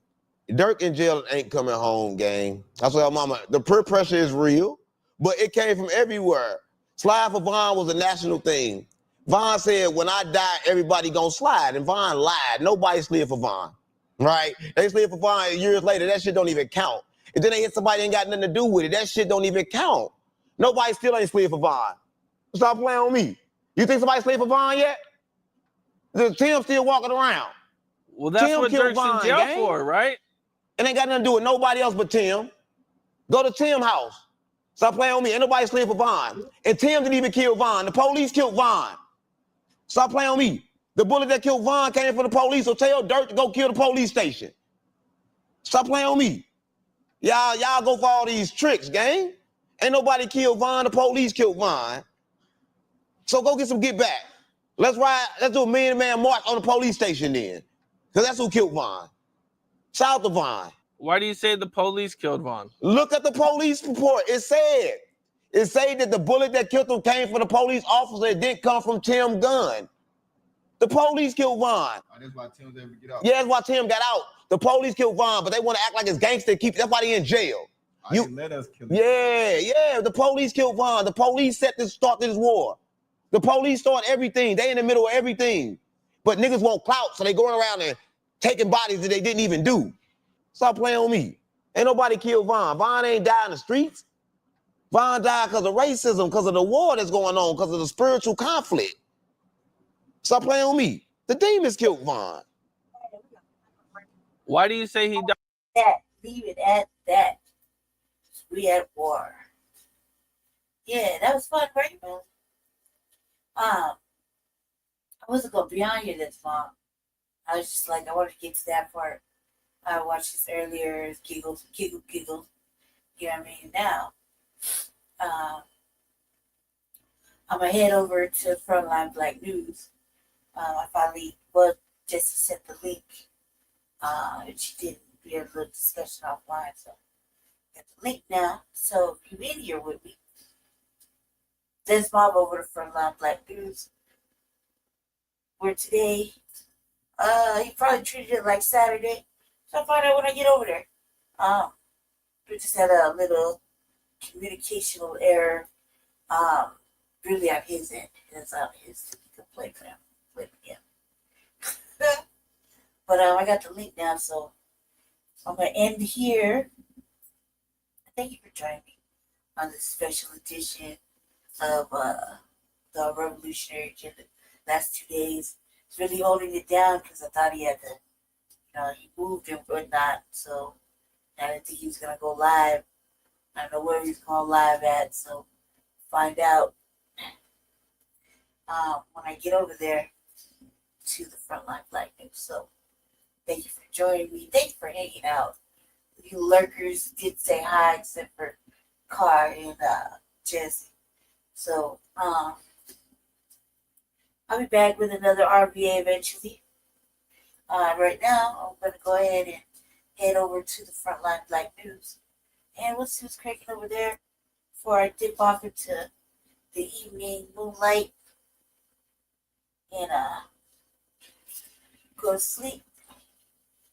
Dirk in jail ain't coming home, gang. That's why mama, the peer pressure is real, but it came from everywhere. Slide for Vaughn was a national thing. Vaughn said, when I die, everybody gonna slide. And Vaughn lied. Nobody slid for Vaughn, right? They slid for Vaughn years later. That shit don't even count. If then they hit somebody that ain't got nothing to do with it, that shit don't even count. Nobody still ain't slid for Vaughn. Stop playing on me. You think somebody slid for Vaughn yet? Tim still walking around. Well, that's Tim what killed Dirk's Vaughn, in jail gang. for, right? It ain't got nothing to do with nobody else but Tim. Go to Tim's house. Stop playing on me. Ain't nobody slid for Vaughn. And Tim didn't even kill Vaughn. The police killed Vaughn. Stop playing on me. The bullet that killed Vaughn came from the police, so tell Dirk to go kill the police station. Stop playing on me. Y'all go for all these tricks, gang. Ain't nobody killed Vaughn. The police killed Vaughn. So go get some get back. Let's do a man-to-man march on the police station then. Because that's who killed Vaughn. Shout out to Vaughn. Why do you say the police killed Vaughn? Look at the police report. It said that the bullet that killed him came from the police officer. It didn't come from Tim Gunn. The police killed Vaughn. Oh, that's why Tim was able to get out. Yeah, that's why Tim got out. The police killed Vaughn, but they want to act like it's gangster. That's why they in jail. Let us kill him. Yeah. The police killed Vaughn. The police started this war. The police started everything. They in the middle of everything. But niggas want clout, so they going around and taking bodies that they didn't even do. Stop playing on me. Ain't nobody killed Vaughn. Vaughn ain't died in the streets. Vaughn died because of racism, because of the war that's going on, because of the spiritual conflict. Stop playing on me. The demons killed Vaughn. Why do you say he died? Leave it at that. We at war. Yeah, that was fun, right, man? I wasn't gonna be on here this long. I was just like, I want to get to that part. I watched this earlier, giggles. You know what I mean? Now, I'm gonna head over to Frontline Black News. I finally, just sent the link. And she did. We had a little discussion offline, so got the link now. So if you're in here with me, let's mob over to Frontline Black News. Where today, he probably treated it like Saturday. So I'll find out when I get over there. We just had a little communicational error. Really on his end. It's on his complaint for him. But I got the link now, so I'm gonna end here. Thank you for joining me on this special edition of the Revolutionary Agenda. Last 2 days, it's really holding it down because I thought he had to, he moved and whatnot. So I didn't think he was gonna go live. I don't know where he's going live at, so find out when I get over there to the Frontline Black News. So thank you for joining me. Thank you for hanging out. You lurkers did say hi, except for Car and Jesse. So, I'll be back with another RVA eventually. Right now, I'm going to go ahead and head over to the Frontline Black News. And we'll see what's cracking over there before I dip off into the evening moonlight and go to sleep.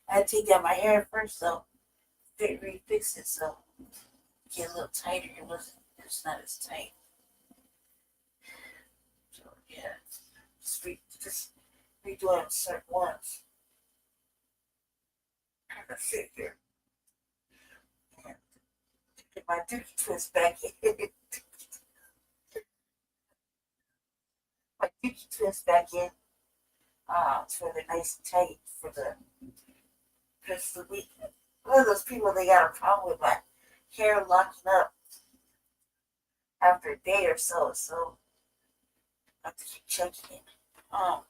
I had to take out my hair first, so refix it so get a little tighter. It's not as tight. So yeah, just redoing certain ones. Let's sit here. Get my dookie twist back in. My dookie twist back in. It's really nice and tight for the rest of the week. One of those people, they got a problem with my hair locking up after a day or so, so I have to keep checking it. My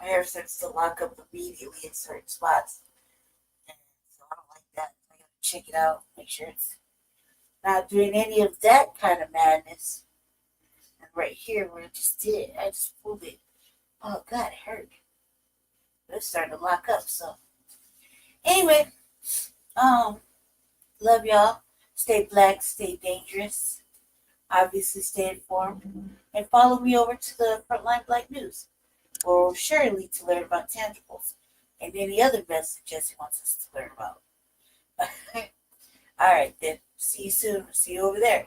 hair starts to lock up immediately in certain spots, and so I don't like that. I gotta check it out, make sure it's not doing any of that kind of madness. And right here, where it just did, I just pulled it. Oh God, it hurt. But it's starting to lock up. So anyway, love y'all. Stay black, stay dangerous. Obviously, stay informed, and follow me over to the Frontline Black News, or surely to learn about tangibles and any other mess that Jesse wants us to learn about. All right, then. See you soon. See you over there.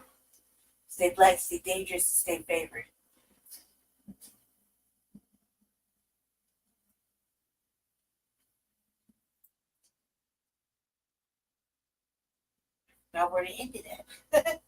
Stay black, stay dangerous, stay favored. Now, where to end it at?